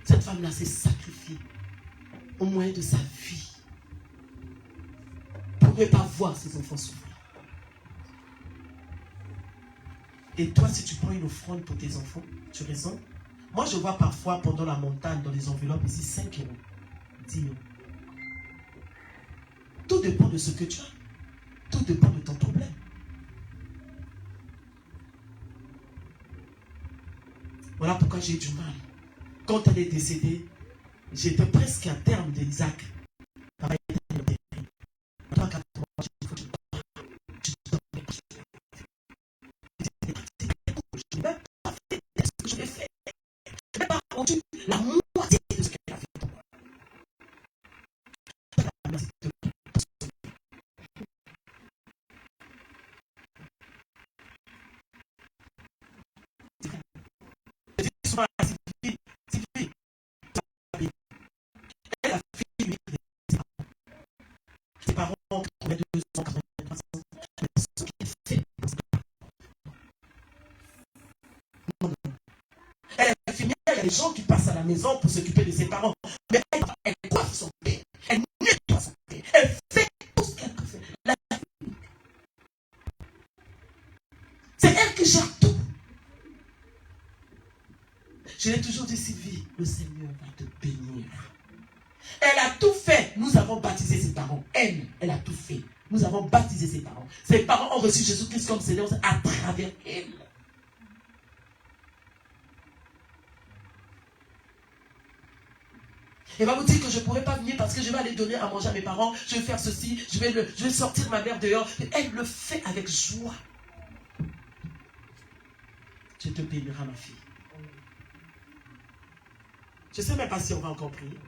Cette femme-là s'est sacrifiée au moyen de sa vie pour ne pas voir ses enfants souffrir. Et toi, si tu prends une offrande pour tes enfants, tu raisonnes. Moi, je vois parfois pendant la montagne, dans les enveloppes ici, 5 €, 10 €. Tout dépend de ce que tu as. Tout dépend de ton problème. Voilà pourquoi j'ai eu du mal. Quand elle est décédée, j'étais presque à terme d'Isaac. Papa était enterré. 3-4 mois, j'ai dit, il faut que je dorme. Je n'ai même pas fait ce que je l'ai fait. Je n'ai pas rendu la moitié de ce qu'elle a fait pour moi. Elle a fait ses parents qui trouvaient 200, 300, mais ce qu'elle fait, elle a fini, il y a des gens qui passent à la maison pour s'occuper de ses parents, mais elle coiffe son père, elle nettoie son père, elle fait tout ce qu'elle peut faire. C'est elle qui gère tout. Je l'ai toujours dit, Sylvie, le Seigneur va te bénir. Elle a tout fait. Nous avons baptisé ses parents. Elle a tout fait. Nous avons baptisé ses parents. Ses parents ont reçu Jésus-Christ comme Seigneur à travers elle. Elle va vous dire que je ne pourrai pas venir parce que je vais aller donner à manger à mes parents. Je vais faire ceci. Je vais sortir ma mère dehors. Elle le fait avec joie. Je te bénirai, ma fille. Je ne sais même pas si on va encore prier.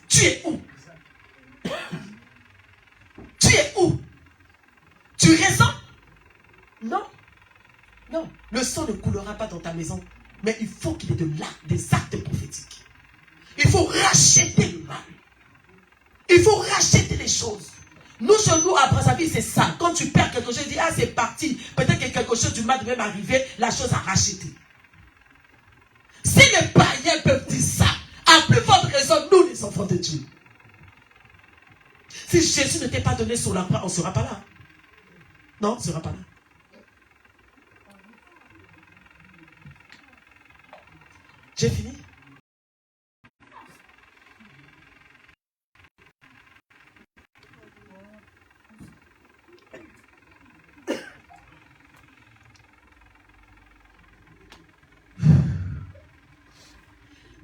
Tu es où? Tu es où? Tu raisons? Non. Non. Le sang ne coulera pas dans ta maison. Mais il faut qu'il y ait des actes prophétiques. Il faut racheter le mal. Il faut racheter les choses. Nous, chez nous, à Brazzaville, c'est ça. Quand tu perds quelque chose, tu dis, c'est parti. Peut-être que quelque chose du mal devait m'arriver, la chose à racheter. Si les païens peuvent dire ça, à plus forte raison, nous, les enfants de Dieu. Si Jésus ne t'est pas donné sur la croix, on ne sera pas là. Non, on ne sera pas là. J'ai fini.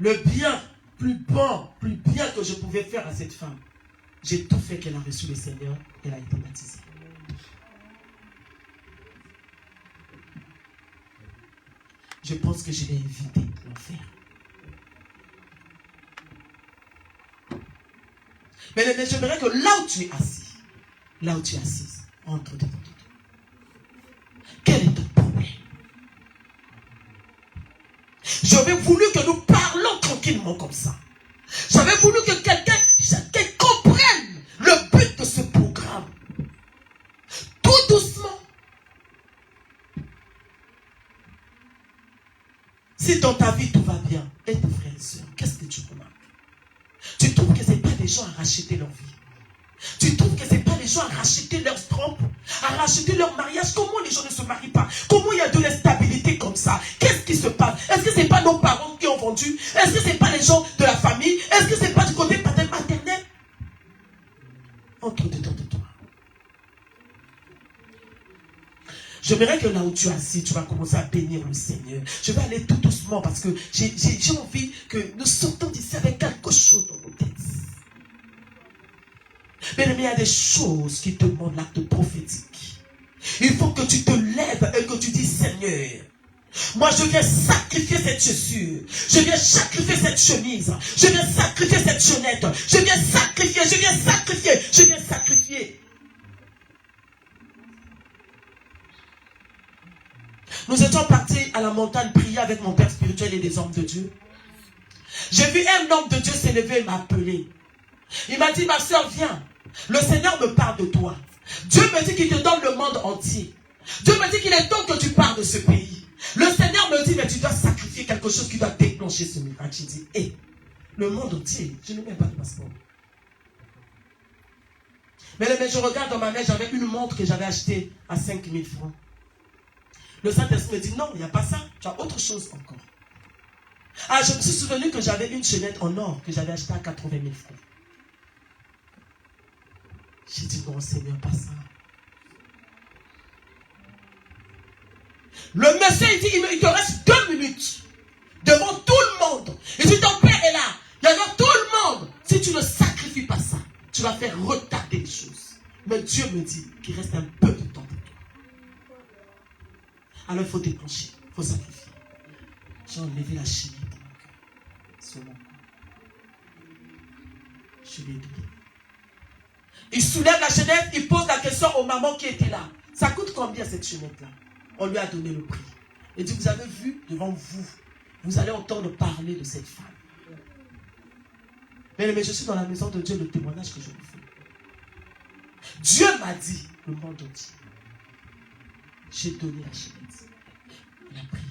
le bien, plus bon, plus bien que je pouvais faire à cette femme, j'ai tout fait qu'elle a reçu le Seigneur, elle a été baptisée. Je pense que je l'ai évité de l'enfer. Mais j'aimerais que là où tu es assis, là où tu es assise, entre devant toi. Quel est ton problème? J'avais voulu que nous parlons tranquillement comme ça. J'avais voulu que quelqu'un comprenne le but de ce programme. Tout doucement. Si dans ta vie tout va bien, et tes frères et sœurs, qu'est-ce que tu remarques? Tu trouves que ce n'est pas des gens à racheter leur vie. Tu trouves que ce n'est pas les gens à racheter leurs trompes, à racheter leur mariage. Comment les gens ne se marient pas? Comment il y a de l'instabilité comme ça? Qu'est-ce qui se passe? Est-ce que ce n'est pas nos parents qui ont vendu? Est-ce que ce n'est pas les gens de la famille? Est-ce que ce n'est pas du côté maternel? Entre dedans de toi. J'aimerais que là où tu es assis, tu vas commencer à bénir le Seigneur. Je vais aller tout doucement parce que j'ai envie que nous sortons d'ici avec quelque chose dans nos têtes. Mais il y a des choses qui te demandent l'acte prophétique. Il faut que tu te lèves et que tu dis, Seigneur, moi je viens sacrifier cette chaussure, je viens sacrifier cette chemise, je viens sacrifier cette chaînette, je viens sacrifier, je viens sacrifier, je viens sacrifier. Nous étions partis à la montagne prier avec mon père spirituel et des hommes de Dieu. J'ai vu un homme de Dieu s'élever et m'appeler. Il m'a dit, ma soeur, viens. Le Seigneur me parle de toi. Dieu me dit qu'il te donne le monde entier. Dieu me dit qu'il est temps que tu pars de ce pays. Le Seigneur me dit, mais tu dois sacrifier quelque chose qui doit déclencher ce miracle. J'ai dit, hé, le monde entier, je n'ai même pas de passeport. Mais je regarde dans ma main, j'avais une montre que j'avais achetée à 5 000 francs. Le Saint-Esprit me dit, non, il n'y a pas ça, tu as autre chose encore. Ah, je me suis souvenu que j'avais une chaînette en or que j'avais achetée à 80 000 francs. J'ai dit, non, Seigneur, pas ça. Le monsieur, il dit, il te reste 2 minutes devant tout le monde. Il dit, ton père est là. Il y a tout le monde. Si tu ne sacrifies pas ça, tu vas faire retarder les choses. Mais Dieu me dit qu'il reste un peu de temps pour toi. Alors il faut déclencher, il faut sacrifier. J'ai enlevé la chaînette de mon cœur. Sur mon cou. Je l'ai doublé. Il soulève la chaînette, il pose la question aux mamans qui étaient là. Ça coûte combien cette chaînette-là? On lui a donné le prix. Il dit, vous avez vu devant vous, vous allez entendre parler de cette femme. Mais je suis dans la maison de Dieu, le témoignage que je vous fais. Dieu m'a dit, le monde entier. J'ai donné la chaînette. Il a prié.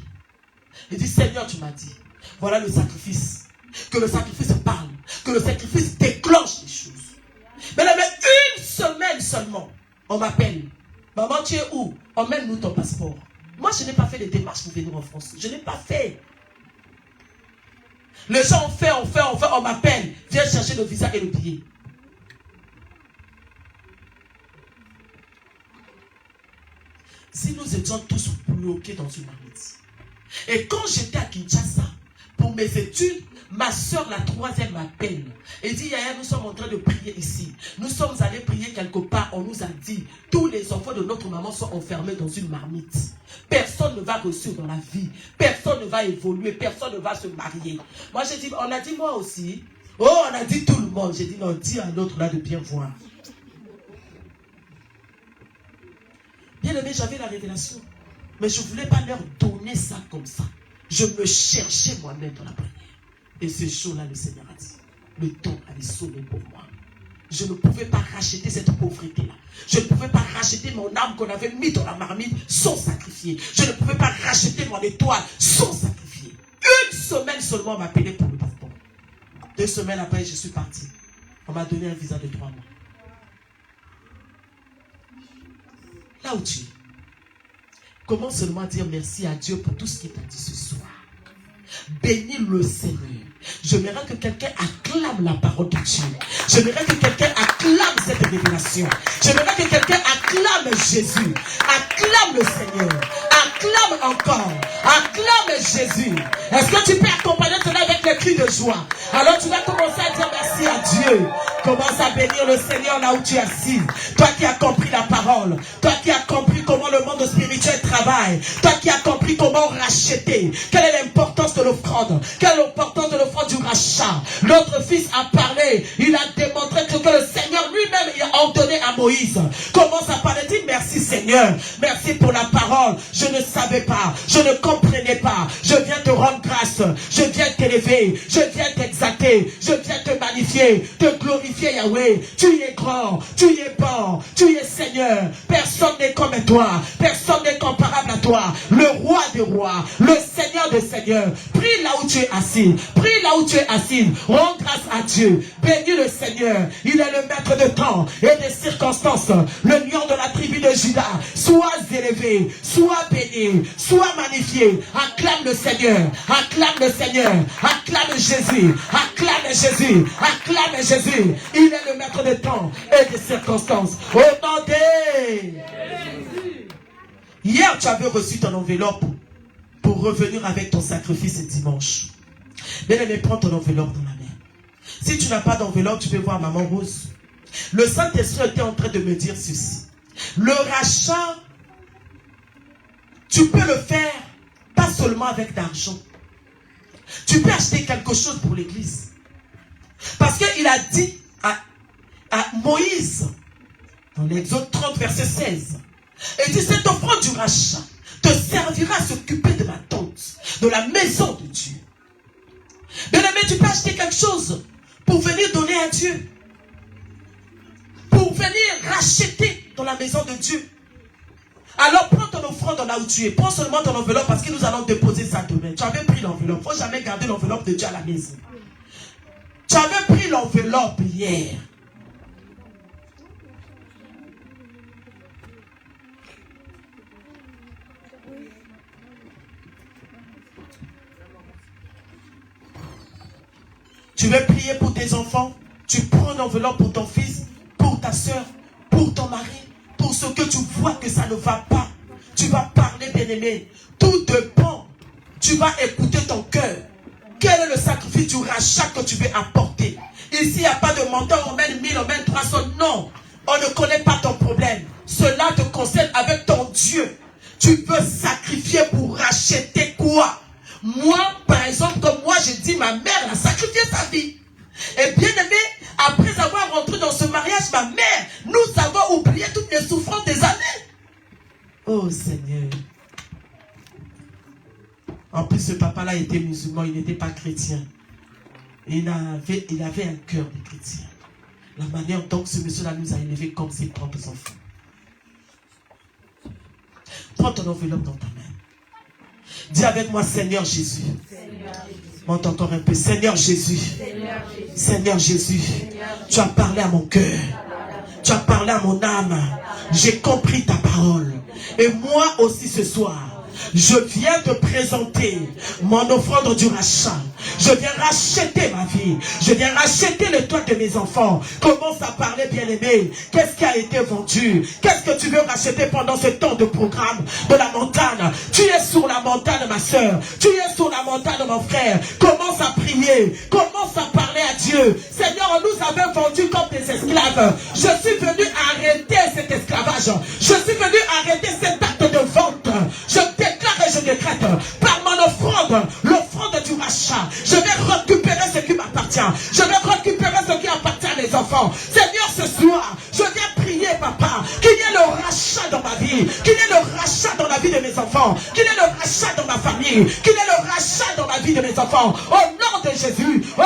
Il dit, Seigneur, tu m'as dit, voilà le sacrifice. Que le sacrifice parle. Que le sacrifice déclenche les choses. Mais une semaine seulement, on m'appelle. Maman, tu es où? Emmène-nous ton passeport. Moi, je n'ai pas fait les démarches pour venir en France. Je n'ai pas fait. Les gens ont fait, on m'appelle. Viens chercher le visa et le billet. Si nous étions tous bloqués dans une marmite. Et quand j'étais à Kinshasa, pour mes études, ma soeur, la 3e, m'appelle. Et dit, Yaya, nous sommes en train de prier ici. Nous sommes allés prier quelque part. On nous a dit, tous les enfants de notre maman sont enfermés dans une marmite. Personne ne va réussir dans la vie. Personne ne va évoluer. Personne ne va se marier. Moi, j'ai dit, on a dit moi aussi. Oh, on a dit tout le monde. J'ai dit, non, dis à l'autre là de bien voir. Bien aimé, j'avais la révélation. Mais je ne voulais pas leur donner ça comme ça. Je me cherchais moi-même dans la prière. Et ce jour-là, le Seigneur a dit, le temps allait sonner pour moi. Je ne pouvais pas racheter cette pauvreté-là. Je ne pouvais pas racheter mon âme qu'on avait mis dans la marmite sans sacrifier. Je ne pouvais pas racheter mon étoile sans sacrifier. Une semaine seulement, on m'a appelé pour le passeport. 2 semaines après, je suis parti. On m'a donné un visa de 3 mois. Là où tu es, commence seulement à dire merci à Dieu pour tout ce qu'il t'a dit ce soir. Bénis le Seigneur. J'aimerais que quelqu'un acclame la parole de Dieu. J'aimerais que quelqu'un acclame cette révélation. J'aimerais que quelqu'un acclame Jésus. Acclame le Seigneur. Acclame encore. Acclame Jésus. Est-ce que tu peux accompagner cela avec le cri de joie. Alors tu vas commencer à dire merci à Dieu. Commence à bénir le Seigneur là où tu es assis. Toi qui as compris la parole. Toi qui as compris comment le monde spirituel travaille. Toi qui as compris comment racheter. Quelle est l'importance de l'offrande. Quelle est l'importance de l'offrande du rachat. Notre fils a parlé. Il a démontré que le Seigneur lui-même a ordonné à Moïse. Commence à parler. Dis merci Seigneur. Merci pour la parole. Je ne savais pas. Je ne comprenais pas. Je viens te rendre grâce. Je viens t'élever. Je viens t'exalter. Je viens te magnifier. Te glorifier Yahweh. Tu es grand. Tu es bon. Tu es Seigneur. Personne n'est comme toi. Personne n'est comparable à toi. Le roi des rois. Le Seigneur des seigneurs. Prie là où tu es assis. Prie là où tu es assis. Rends grâce à Dieu. Bénis le Seigneur. Il est le maître de temps et des circonstances. Le lion de la tribu de Juda. Sois élevé. Sois béni. Sois magnifié. Acclame le Seigneur. Acclame le Seigneur. Acclame Jésus. Acclame Jésus. Acclame Jésus. Il est le maître de temps et des circonstances. Au nom de... Hier, tu avais reçu ton enveloppe pour revenir avec ton sacrifice dimanche. Bien-aimé, prends ton enveloppe dans la main. Si tu n'as pas d'enveloppe, tu peux voir Maman Rose. Le Saint-Esprit était en train de me dire ceci. Le rachat, tu peux le faire pas seulement avec d'argent. Tu peux acheter quelque chose pour l'église. Parce qu'il a dit à Moïse, dans l'Exode 30, verset 16, et dit, cette offrande du rachat te servira à s'occuper de ma tente, de la maison de Dieu. Bien-aimé, tu peux acheter quelque chose pour venir donner à Dieu. Pour venir racheter dans la maison de Dieu. Alors prends ton offrande là où tu es. Prends seulement ton enveloppe parce que nous allons déposer ça demain. Tu avais pris l'enveloppe. Il ne faut jamais garder l'enveloppe de Dieu à la maison. Tu avais pris l'enveloppe hier. Tu veux prier pour tes enfants. Tu prends l'enveloppe pour ton fils, pour ta soeur, pour ton mari, pour ce que tu vois que ça ne va pas. Tu vas parler, bien-aimé. Tout dépend. Tu vas écouter ton cœur. Quel est le sacrifice du rachat que tu veux apporter? Ici, il n'y a pas de montant, on mène 1000, on mène 300. Non. On ne connaît pas ton problème. Cela te concerne avec ton Dieu. Tu peux sacrifier pour racheter quoi? Moi, par exemple, comme moi, j'ai dit, ma mère a sacrifié sa vie. Et bien aimé, après avoir rentré dans ce mariage, ma mère, nous avons oublié toutes les souffrances des années. Oh Seigneur. En plus, ce papa-là était musulman, il n'était pas chrétien. Il avait un cœur de chrétien. La manière dont ce monsieur-là nous a élevés comme ses propres enfants. Prends ton enveloppe dans ta main. Dis avec moi, Seigneur Jésus. Monte encore un peu. Seigneur Jésus. Seigneur Jésus. Tu as parlé à mon cœur. Tu as parlé à mon âme. J'ai compris ta parole. Et moi aussi ce soir, je viens te présenter mon offrande du rachat. Je viens racheter ma vie. Je viens racheter le toit de mes enfants. Commence à parler, bien-aimé. Qu'est-ce qui a été vendu? Qu'est-ce que tu veux racheter pendant ce temps de programme de la montagne? Tu es sur la montagne, ma soeur. Tu es sur la montagne, mon frère. Commence à prier. Commence à parler à Dieu. Seigneur, on nous avait vendus comme des esclaves. Je suis venu arrêter cet esclavage. Je suis venu arrêter cet acte de vente. Je déclare et je décrète par mon offrande, l'offrande du rachat. Je vais récupérer ce qui m'appartient. Je vais récupérer ce qui appartient à mes enfants. Seigneur, ce soir, je viens prier, papa, qu'il y ait le rachat dans ma vie, qu'il y ait le rachat dans la vie de mes enfants, qu'il y ait le rachat dans ma famille, qu'il y ait le rachat dans la vie de mes enfants. Au nom de Jésus, là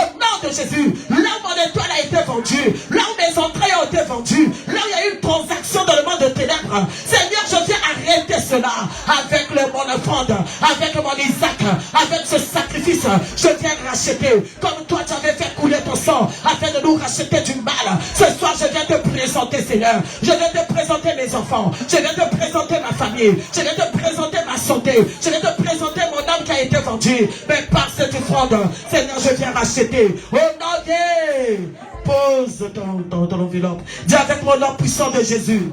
où mon étoile a été vendue, là où mes entrailles ont été vendues, là où il y a eu une transaction dans le monde de ténèbres, Seigneur, je viens arrêter cela avec mon offrande, avec mon Isaac, avec ce sacrifice. Je viens racheter, comme toi tu avais fait couler ton sang, afin de nous racheter du mal. Ce soir, je viens te présenter, Seigneur. Je viens te présenter mes enfants. Je viens te présenter ma famille. Je viens te présenter ma santé. Je viens te présenter mon âme qui a été vendue. Mais par cette offrande, Seigneur, je viens racheter. Au nom de... Pose ton enveloppe. Dis avec mon nom puissant de Jésus.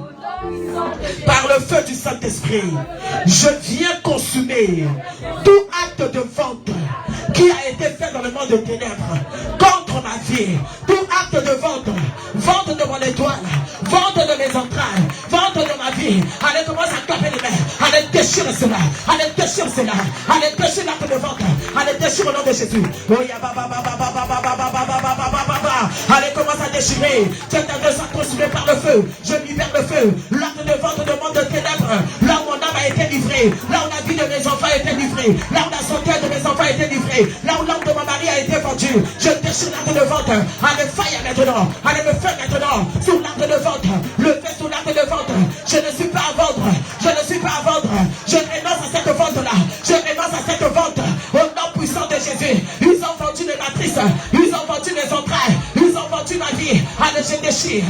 Par le feu du Saint-Esprit, je viens consumer tout acte de vente qui a été fait dans le monde de ténèbres contre ma vie, tout acte de vente de mon étoile, vente de mes entrailles, vente de ma vie, allez commence à taper les mains, allez déchirer cela, allez déchirer cela, allez déchirer l'acte de vente, allez déchirer au nom de Jésus. Allez commence à déchirer, tu es en train de se consumer par le feu, je libère le feu, l'acte de vente de monde de ténèbres, là où mon âme a été livrée, là où la vie de mes enfants a été livrée, là où la santé de mes enfants a été livrée, là où l'âme de mon mari a été vendue, je déchire l'acte de vente, allez faille maintenant, allez me faire maintenant, sur l'acte de vente, le fait sur l'acte de vente, je ne suis pas à vendre, je ne suis pas à vendre, je renonce à cette vente-là, je renonce à cette vente, au nom puissant de Jésus, ils ont vendu les matrices, ils ont vendu les entrailles, ils ont vendu ma vie, allez je déchire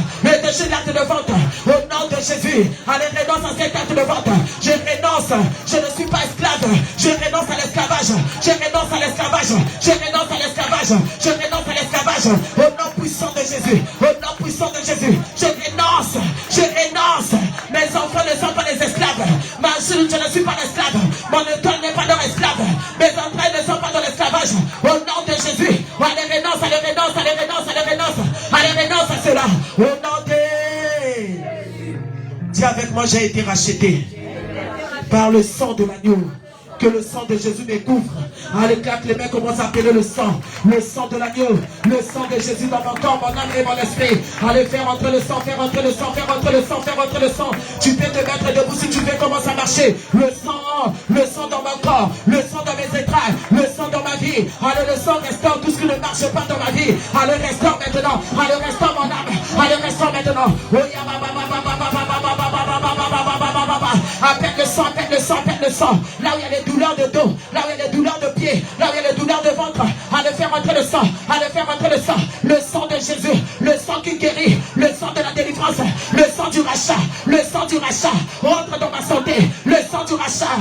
l'acte de vente, au nom de Jésus, allez renonce à cet acte de vente, je renonce, je ne suis pas esclave, je renonce à l'esclavage, je renonce à l'esclavage, je renonce à l'esclavage, je renonce à l'esclavage, au nom puissant de Jésus, au nom puissant de Jésus, je renonce, mes enfants ne sont pas des esclaves, je ne suis pas l'esclave, mon étoile n'est pas dans l'esclave, mes entrailles ne sont pas dans l'esclavage, au nom de Jésus, allez renonce, allez renonce, allez renonce, allez renonce, allez renonce à cela, au nom de... Dis avec moi, j'ai été racheté par le sang de l'agneau. Que le sang de Jésus me couvre. Allez, claque les mains, commence à appeler le sang de l'agneau, le sang de Jésus dans mon corps, mon âme et mon esprit. Allez, faire entrer le sang, faire entrer le sang, faire entrer le sang, faire entrer le sang. Tu peux te mettre debout si tu veux, commence à marcher. Le sang dans mon corps, le sang dans mes entrailles, le sang dans ma vie. Allez, le sang restaure tout ce qui ne marche pas dans ma vie. Allez, restaure maintenant. Allez, restaure mon âme. Allez, restaure maintenant. Appelle le sang, appelle le sang, appelle le sang. Là où il y a les douleurs de dos, là où il y a les douleurs de pied, là où il y a les douleurs de ventre, allez faire entrer le sang, allez faire entrer le sang de Jésus, le sang qui guérit, le sang de la délivrance, le sang du rachat, le sang du rachat, entre dans ma santé, le sang du rachat,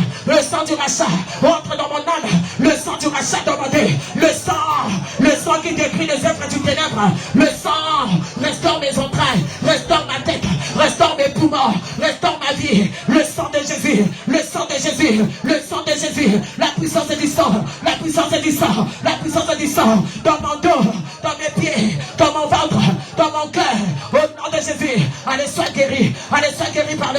entre dans mon âme, le sang du rachat dans ma vie, le sang qui détruit les œuvres du ténèbre, le sang restaure mes entrailles, restaure ma tête, restaure mes poumons, restaure ma vie, le sang de Jésus, le sang de Jésus, le sang de Jésus, la puissance du sang, la puissance du sang, la puissance du sang, dans mon dos, dans mes pieds, dans mon ventre, dans mon cœur, au nom de Jésus, allez sois guéri par le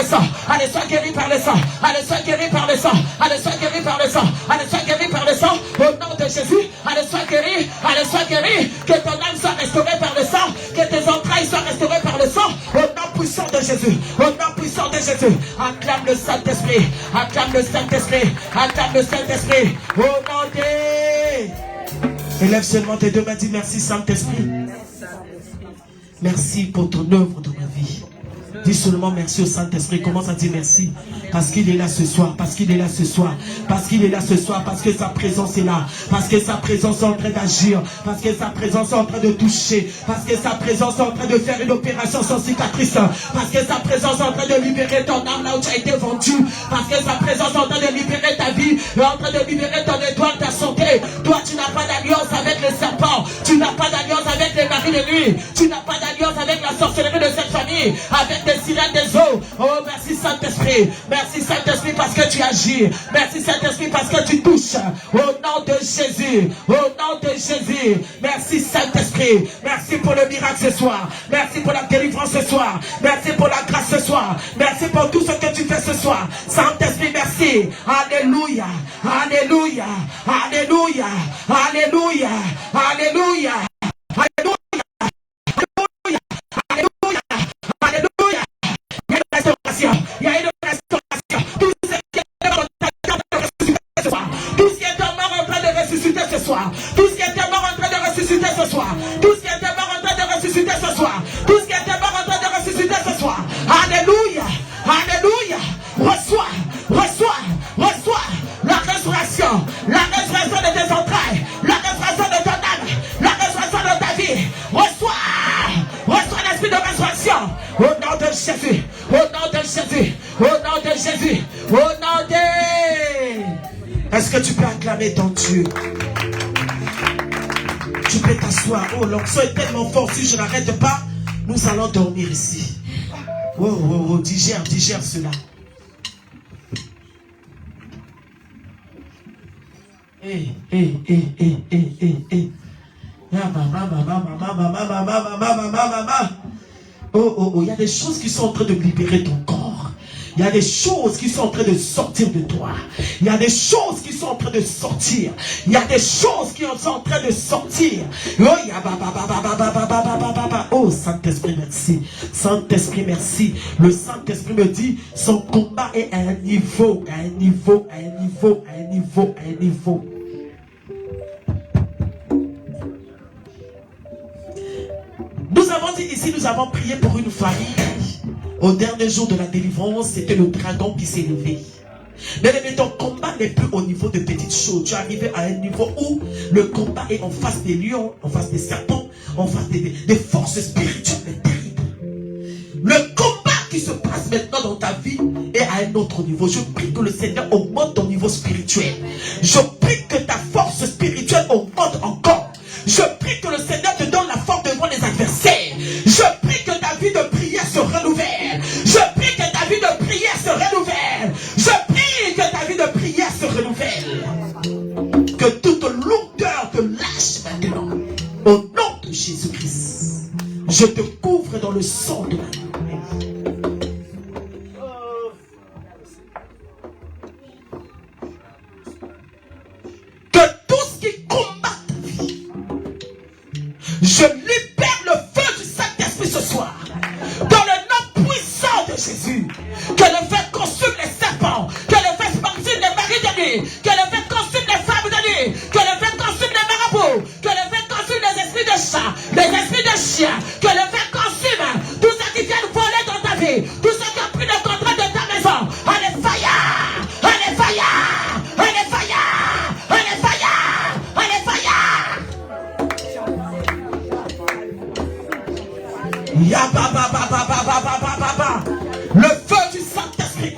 sang, allez sois guéri par le sang, allez sois guéri par le sang, allez sois guéri par le sang, allez sois guéri par le sang, au nom de Jésus, allez sois guéri, que ton âme soit restaurée par le sang, que tes entrailles soient restaurées par le sang, au nom puissant de Jésus, au nom puissant de Jésus, acclame le Saint-Esprit, acclame le Saint-Esprit, acclame le Saint-Esprit, au nom de... Élève seulement tes deux mains, dis merci Saint-Esprit. Merci pour ton œuvre dans ma vie. Dis seulement merci au Saint-Esprit. Commence à dire merci. Parce qu'il est là ce soir. Parce qu'il est là ce soir. Parce qu'il est là ce soir. Parce que sa présence est là. Parce que sa présence est en train d'agir. Parce que sa présence est en train de toucher. Parce que sa présence est en train de faire une opération sans cicatrice. Parce que sa présence est en train de libérer ton âme là où tu as été vendu. Parce que sa présence est en train de libérer ta vie. Est en train de libérer ton étoile, ta santé. Toi, tu n'as pas d'alliance avec le serpent. Tu n'as pas d'alliance avec les maris de nuit. Tu n'as pas d'alliance avec la sorcellerie de cette famille. Avec des sirènes des eaux. Oh, merci Saint-Esprit. Merci Saint-Esprit parce que tu agis. Merci Saint-Esprit parce que tu touches. Au nom de Jésus. Au nom de Jésus. Merci Saint-Esprit. Merci pour le miracle ce soir. Merci pour la délivrance ce soir. Merci pour la grâce ce soir. Merci pour tout ce que tu fais ce soir. Saint-Esprit, merci. Alléluia. Alléluia. Alléluia. Alléluia. Alléluia. Alléluia. Il y a une restauration. Tout ce qui est mort en train de ressusciter ce soir. Tout ce qui est mort en train de ressusciter ce soir. Tout ce qui était mort en train de ressusciter ce soir. Tout ce qui était mort en train de ressusciter ce soir. Tout ce qui était mort en train de ressusciter ce soir. Alléluia. Alléluia. Reçois. Reçois. Reçois la restauration. La restauration de tes entrailles. La restauration de ton âme. La restauration de ta vie. Reçois. Reçois l'esprit de restauration. Au nom de Jésus. Au nom de Jésus. Au nom de Jésus. Au nom de... Est-ce que tu peux acclamer ton Dieu? Tu peux t'asseoir. Oh, l'onction est tellement fort. Si je n'arrête pas, nous allons dormir ici. Oh, oh, oh, digère cela. Oh, il y a des choses qui sont en train de libérer ton corps. Il y a des choses qui sont en train de sortir de toi. Il y a des choses qui sont en train de sortir. Il y a des choses qui sont en train de sortir. Oh, Saint-Esprit, merci. Saint-Esprit, merci. Le Saint-Esprit me dit, son combat est à un niveau, à un niveau, à un niveau, à un niveau, à un niveau. Nous avons dit ici, nous avons prié pour une famille. Au dernier jour de la délivrance, c'était le dragon qui s'est levé. Mais ton combat n'est plus au niveau de petites choses. Tu es arrivé à un niveau où le combat est en face des lions, en face des serpents, en face des forces spirituelles terribles. Le combat qui se passe maintenant dans ta vie est à un autre niveau. Je prie que le Seigneur augmente ton niveau spirituel. Je prie que ta force spirituelle augmente encore. Je prie que le Seigneur te donne la force devant les adversaires. Je prie que ta vie de prière se renouvelle. Je prie que ta vie de prière se renouvelle. Je prie que ta vie de prière se renouvelle. Que toute lourdeur te lâche maintenant. Au nom de Jésus-Christ. Je te couvre dans le sang de la que tout ce qui combat ta vie, je libère le feu du Saint-Esprit ce soir. Dans le nom puissant de Jésus. Que le feu consume les serpents. Que le feu consume les maris de nuit. Que le feu consume les femmes de nuit. Que le feu consume les marabouts. Que le feu consume les esprits de chat. Les esprits de chien. Que le feu consume tout ce qui vient voler dans ta vie. Tout ce qui a pris le contrôle de ta maison. Allez, fire! Allez, fire! Allez, fire! Allez, fire! Allez, fire! Le feu du Saint-Esprit.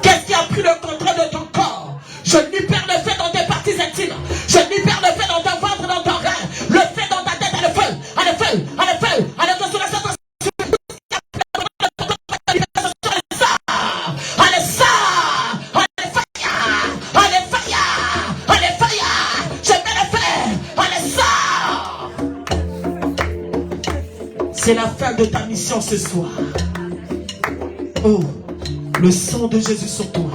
Qu'est-ce qui a pris le contrôle de ton corps? Je libère le feu dans tes parties intimes. Je libère le feu dans ton ventre, dans ton rein. Le feu dans ta tête, le feu, le feu, le feu, le feu sur la santé. Allez, ça! Allez, fire! Allez, fire! Allez, fire! Je mets le feu! Allez, ça! C'est la fin de ta mission ce soir. Oh, le sang de Jésus sur toi.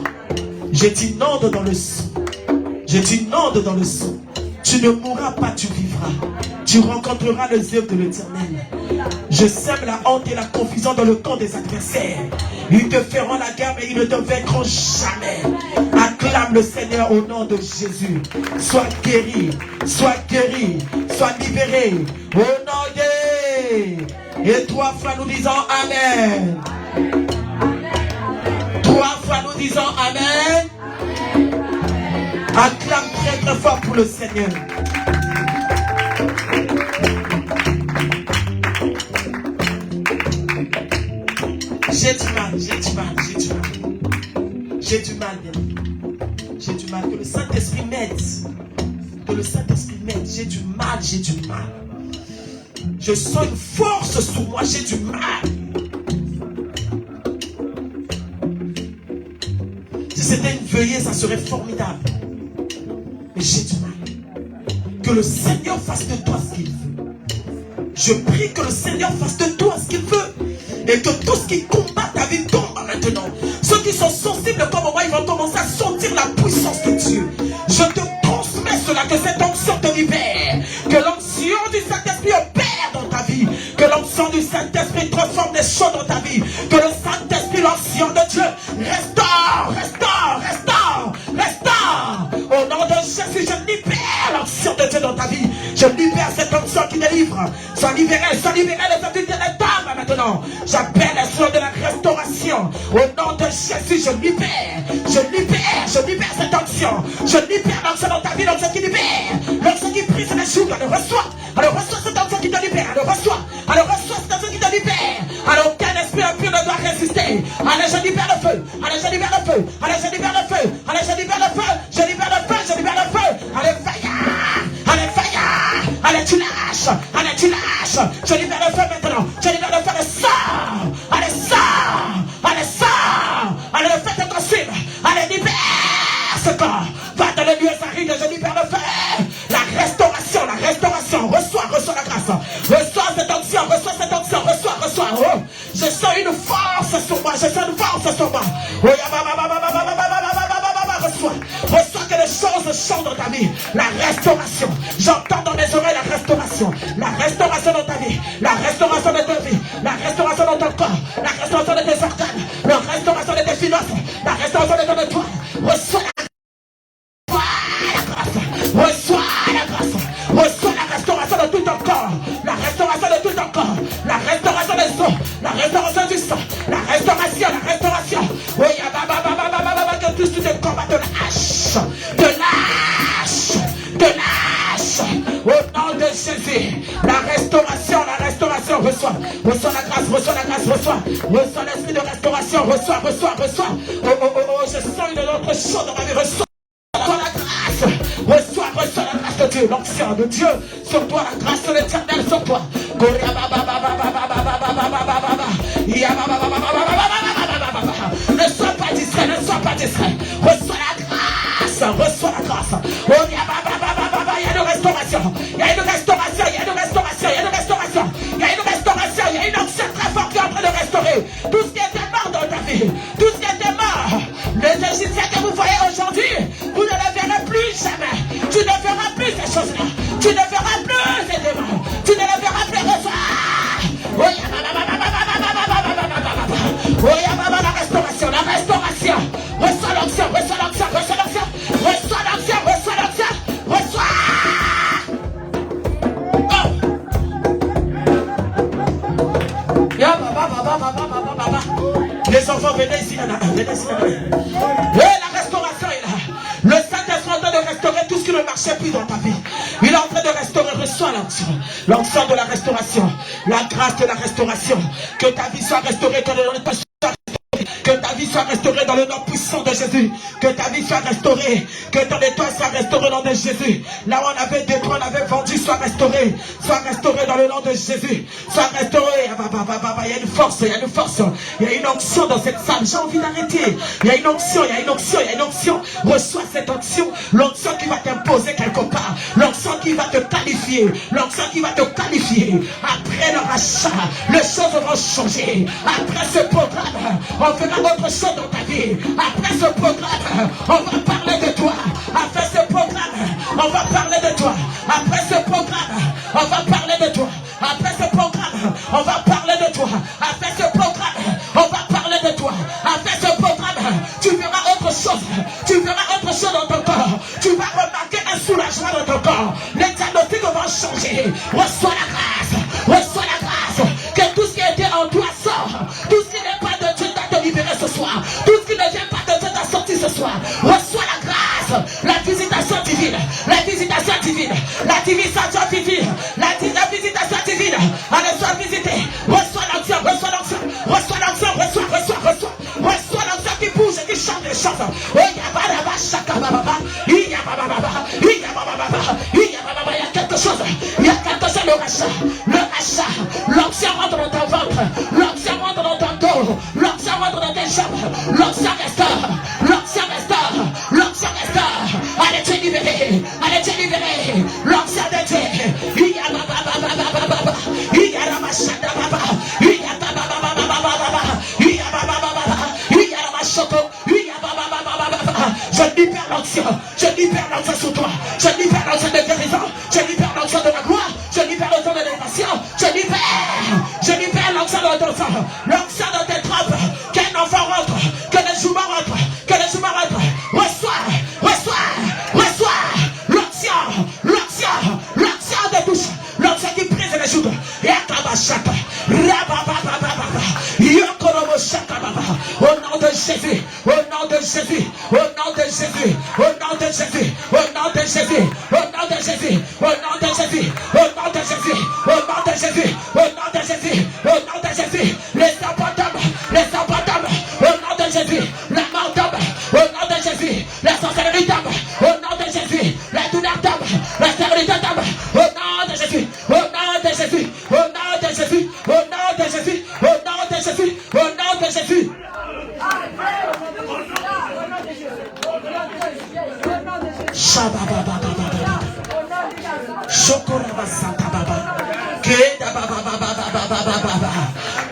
Je t'inonde dans le sang. Je t'inonde dans le sang. Tu ne mourras pas, tu vivras. Tu rencontreras les œuvres de l'Éternel. Je sème la honte et la confusion dans le camp des adversaires. Ils te feront la guerre, mais ils ne te vaincront jamais. Acclame le Seigneur au nom de Jésus. Sois guéri, sois libéré. Au nom de... Et 3 fois nous disons Amen. 3 fois nous disons Amen. Acclame très très fort pour le Seigneur. J'ai du mal. Que le Saint-Esprit m'aide. J'ai du mal. Je sens une force sur moi, j'ai du mal. Si c'était une veillée, ça serait formidable. Mais j'ai du mal. Que le Seigneur fasse de toi ce qu'il veut. Je prie que le Seigneur fasse de toi ce qu'il veut. Et que tout ce qui combat ta vie tombe maintenant. Ceux qui sont sensibles comme moi, ils vont commencer à sentir la puissance de Dieu. Je te transmets cela, que cette onction te libère. Que l'onction du Saint-Esprit opère dans ta vie. Que l'onction du Saint-Esprit transforme les choses dans ta vie. Que le Saint-Esprit, l'onction de Dieu, restaure. Au nom de Jésus, je libère l'onction de Dieu dans ta vie. Je libère cette onction qui délivre. Sois libéré les habitudes des dames maintenant. J'appelle l'esprit de la restauration. Au nom de Jésus, je libère cette onction. Je libère l'onction dans ta vie, l'onction qui libère. L'onction qui brise les joues, elle reçoit cette onction qui te libère. Elle reçoit cette onction qui te libère. Alors aucun esprit impur ne doit résister. Allez, je libère le feu. Allez, je libère le feu. Allez, je libère le feu. Allez, je libère le feu. Je libère le feu. Je libère le feu. Allez, fire. Allez, fire. Allez, tu lâches. Allez, tu lâches. Je libère le feu maintenant. Je libère le feu. Le sang. Allez, sang. Allez, sang. Allez, le feu te consume. Allez, libère ce corps. Va dans le lieu aride. Je libère le feu. onction, reçois la grâce. Reçois cette onction, reçois. Oh, je sens une force sur moi, Oh, reçois que les choses changent dans ta vie. La restauration. J'entends dans mes oreilles la restauration. La restauration dans ta vie. La restauration de ta vie. La restauration dans ton corps. La restauration de tes organes. La restauration de tes finances. La restauration de ton étoile. Reçois la grâce. Reçois la restauration de tout ton corps. La restauration de tout ton corps. La restauration des os. La restauration du sang. La restauration. Oui, que tout ce combat te lâche. Au nom de Jésus. La restauration. Reçois la grâce. Reçois l'esprit de restauration. Reçois. Oh, je sens une autre chose dans ma vie. Reçois la grâce. Reçois la grâce de Dieu. L'onction de Dieu sur toi. La grâce de l'Éternel sur toi. Ne sois pas distrait. Reçois la grâce. Oh, il y a une restauration. Il y a une onction très forte qui est en train de restaurer tout ce qui était mort dans ta vie. Tout ce qui était mort. Les Égyptiens que vous voyez aujourd'hui, vous ne les verrez plus jamais. Tu ne verras plus ces choses-là. Tu ne verras plus ces démons. Tu ne les verras plus recevoir. La restauration. Reçois l'onction. Les enfants, venez ici. Et la restauration est là. Le Saint-Esprit est en train de restaurer tout ce qui ne marchait plus dans ta vie. Il est en train de restaurer. Reçois l'onction. L'onction de la restauration. La grâce de la restauration. Que ta vie soit restaurée. Que ta vie soit restaurée dans le nom puissant de Jésus. Que ta vie soit restaurée. Que ton étoile soit restaurée dans le nom de Jésus. Là où on avait détruit, on avait vendu, soit restauré. Soit restauré dans le nom de Jésus. Soit restauré. Il y a une force. Il y a une onction dans cette salle. J'ai envie d'arrêter. Il y a une onction. Reçois cette onction. L'onction qui va t'imposer quelque part. L'onction qui va te qualifier. Après le rachat, les choses vont changer. Après ce programme, on fera autre chose dans ta vie. Après ce programme, on va parler de toi. Après ce programme, on va parler de toi. Après ce programme, on va parler de toi. Après ce programme, on va parler de toi. Après ce programme, on va parler de toi. Après ce programme, tu verras autre chose dans ton corps. Tu vas remarquer un soulagement dans ton corps. Les diagnostics vont changer. Reçois la grâce. Que tout ce qui était en toi sort. Tout ce qui n'est pas de Dieu t'a libéré ce soir. Tout ce qui ne vient pas de Dieu t'a sorti ce soir. Reçois la grâce. La visitation divine. Allez, sois visité. Reçois l'onction. Reçois l'onction qui bouge et qui chante les choses. Il y a quelque chose, le rachat. L'onction rentre dans ton ventre. L'onction rentre dans ton dos. L'onction rentre dans tes jambes. L'onction restaure. Allez, tu es libéré. L'onction de Dieu. Je libère l'onction sur toi. Je libère l'onction de guérison. Je libère l'onction de la gloire. Je libère l'onction de l'élévation. Je libère l'onction de ton sang. L'onction de tes trompes. Qu'un enfant rentre. Que les jumeaux rentrent. Reçois l'onction de touche. L'onction qui brise les joues. Yakabashaka. Au nom de Jésus. Les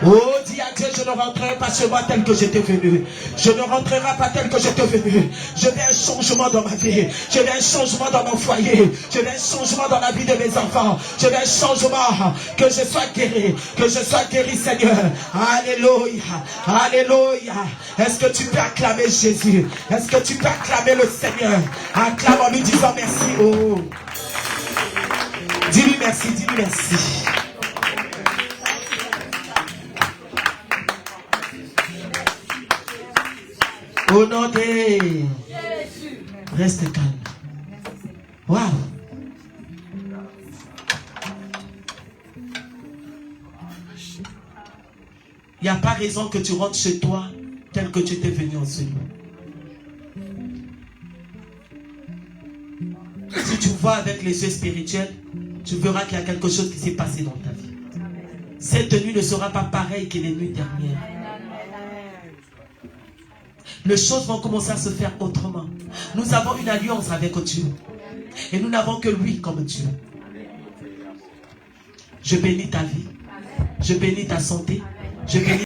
Oh, dis à Dieu, je ne rentrerai pas chez moi tel que j'étais venu. Je ne rentrerai pas tel que j'étais venu. Je veux un changement dans ma vie. Je veux un changement dans mon foyer. Je veux un changement dans la vie de mes enfants. Je veux un changement. Que je sois guéri. Que je sois guéri, Seigneur. Alléluia. Alléluia. Est-ce que tu peux acclamer Jésus? Est-ce que tu peux acclamer le Seigneur? Acclame en lui disant merci. Oh. Dis-lui merci, dis-lui merci. Au nom de Jésus. Reste calme. Waouh. Il n'y a pas raison que tu rentres chez toi tel que tu étais venu en ce lieu. Si tu vois avec les yeux spirituels, tu verras qu'il y a quelque chose qui s'est passé dans ta vie. Cette nuit ne sera pas pareille que les nuits dernières. Les choses vont commencer à se faire autrement. Nous avons une alliance avec Dieu. Et nous n'avons que lui comme Dieu. Je bénis ta vie. Je bénis ta santé. Je bénis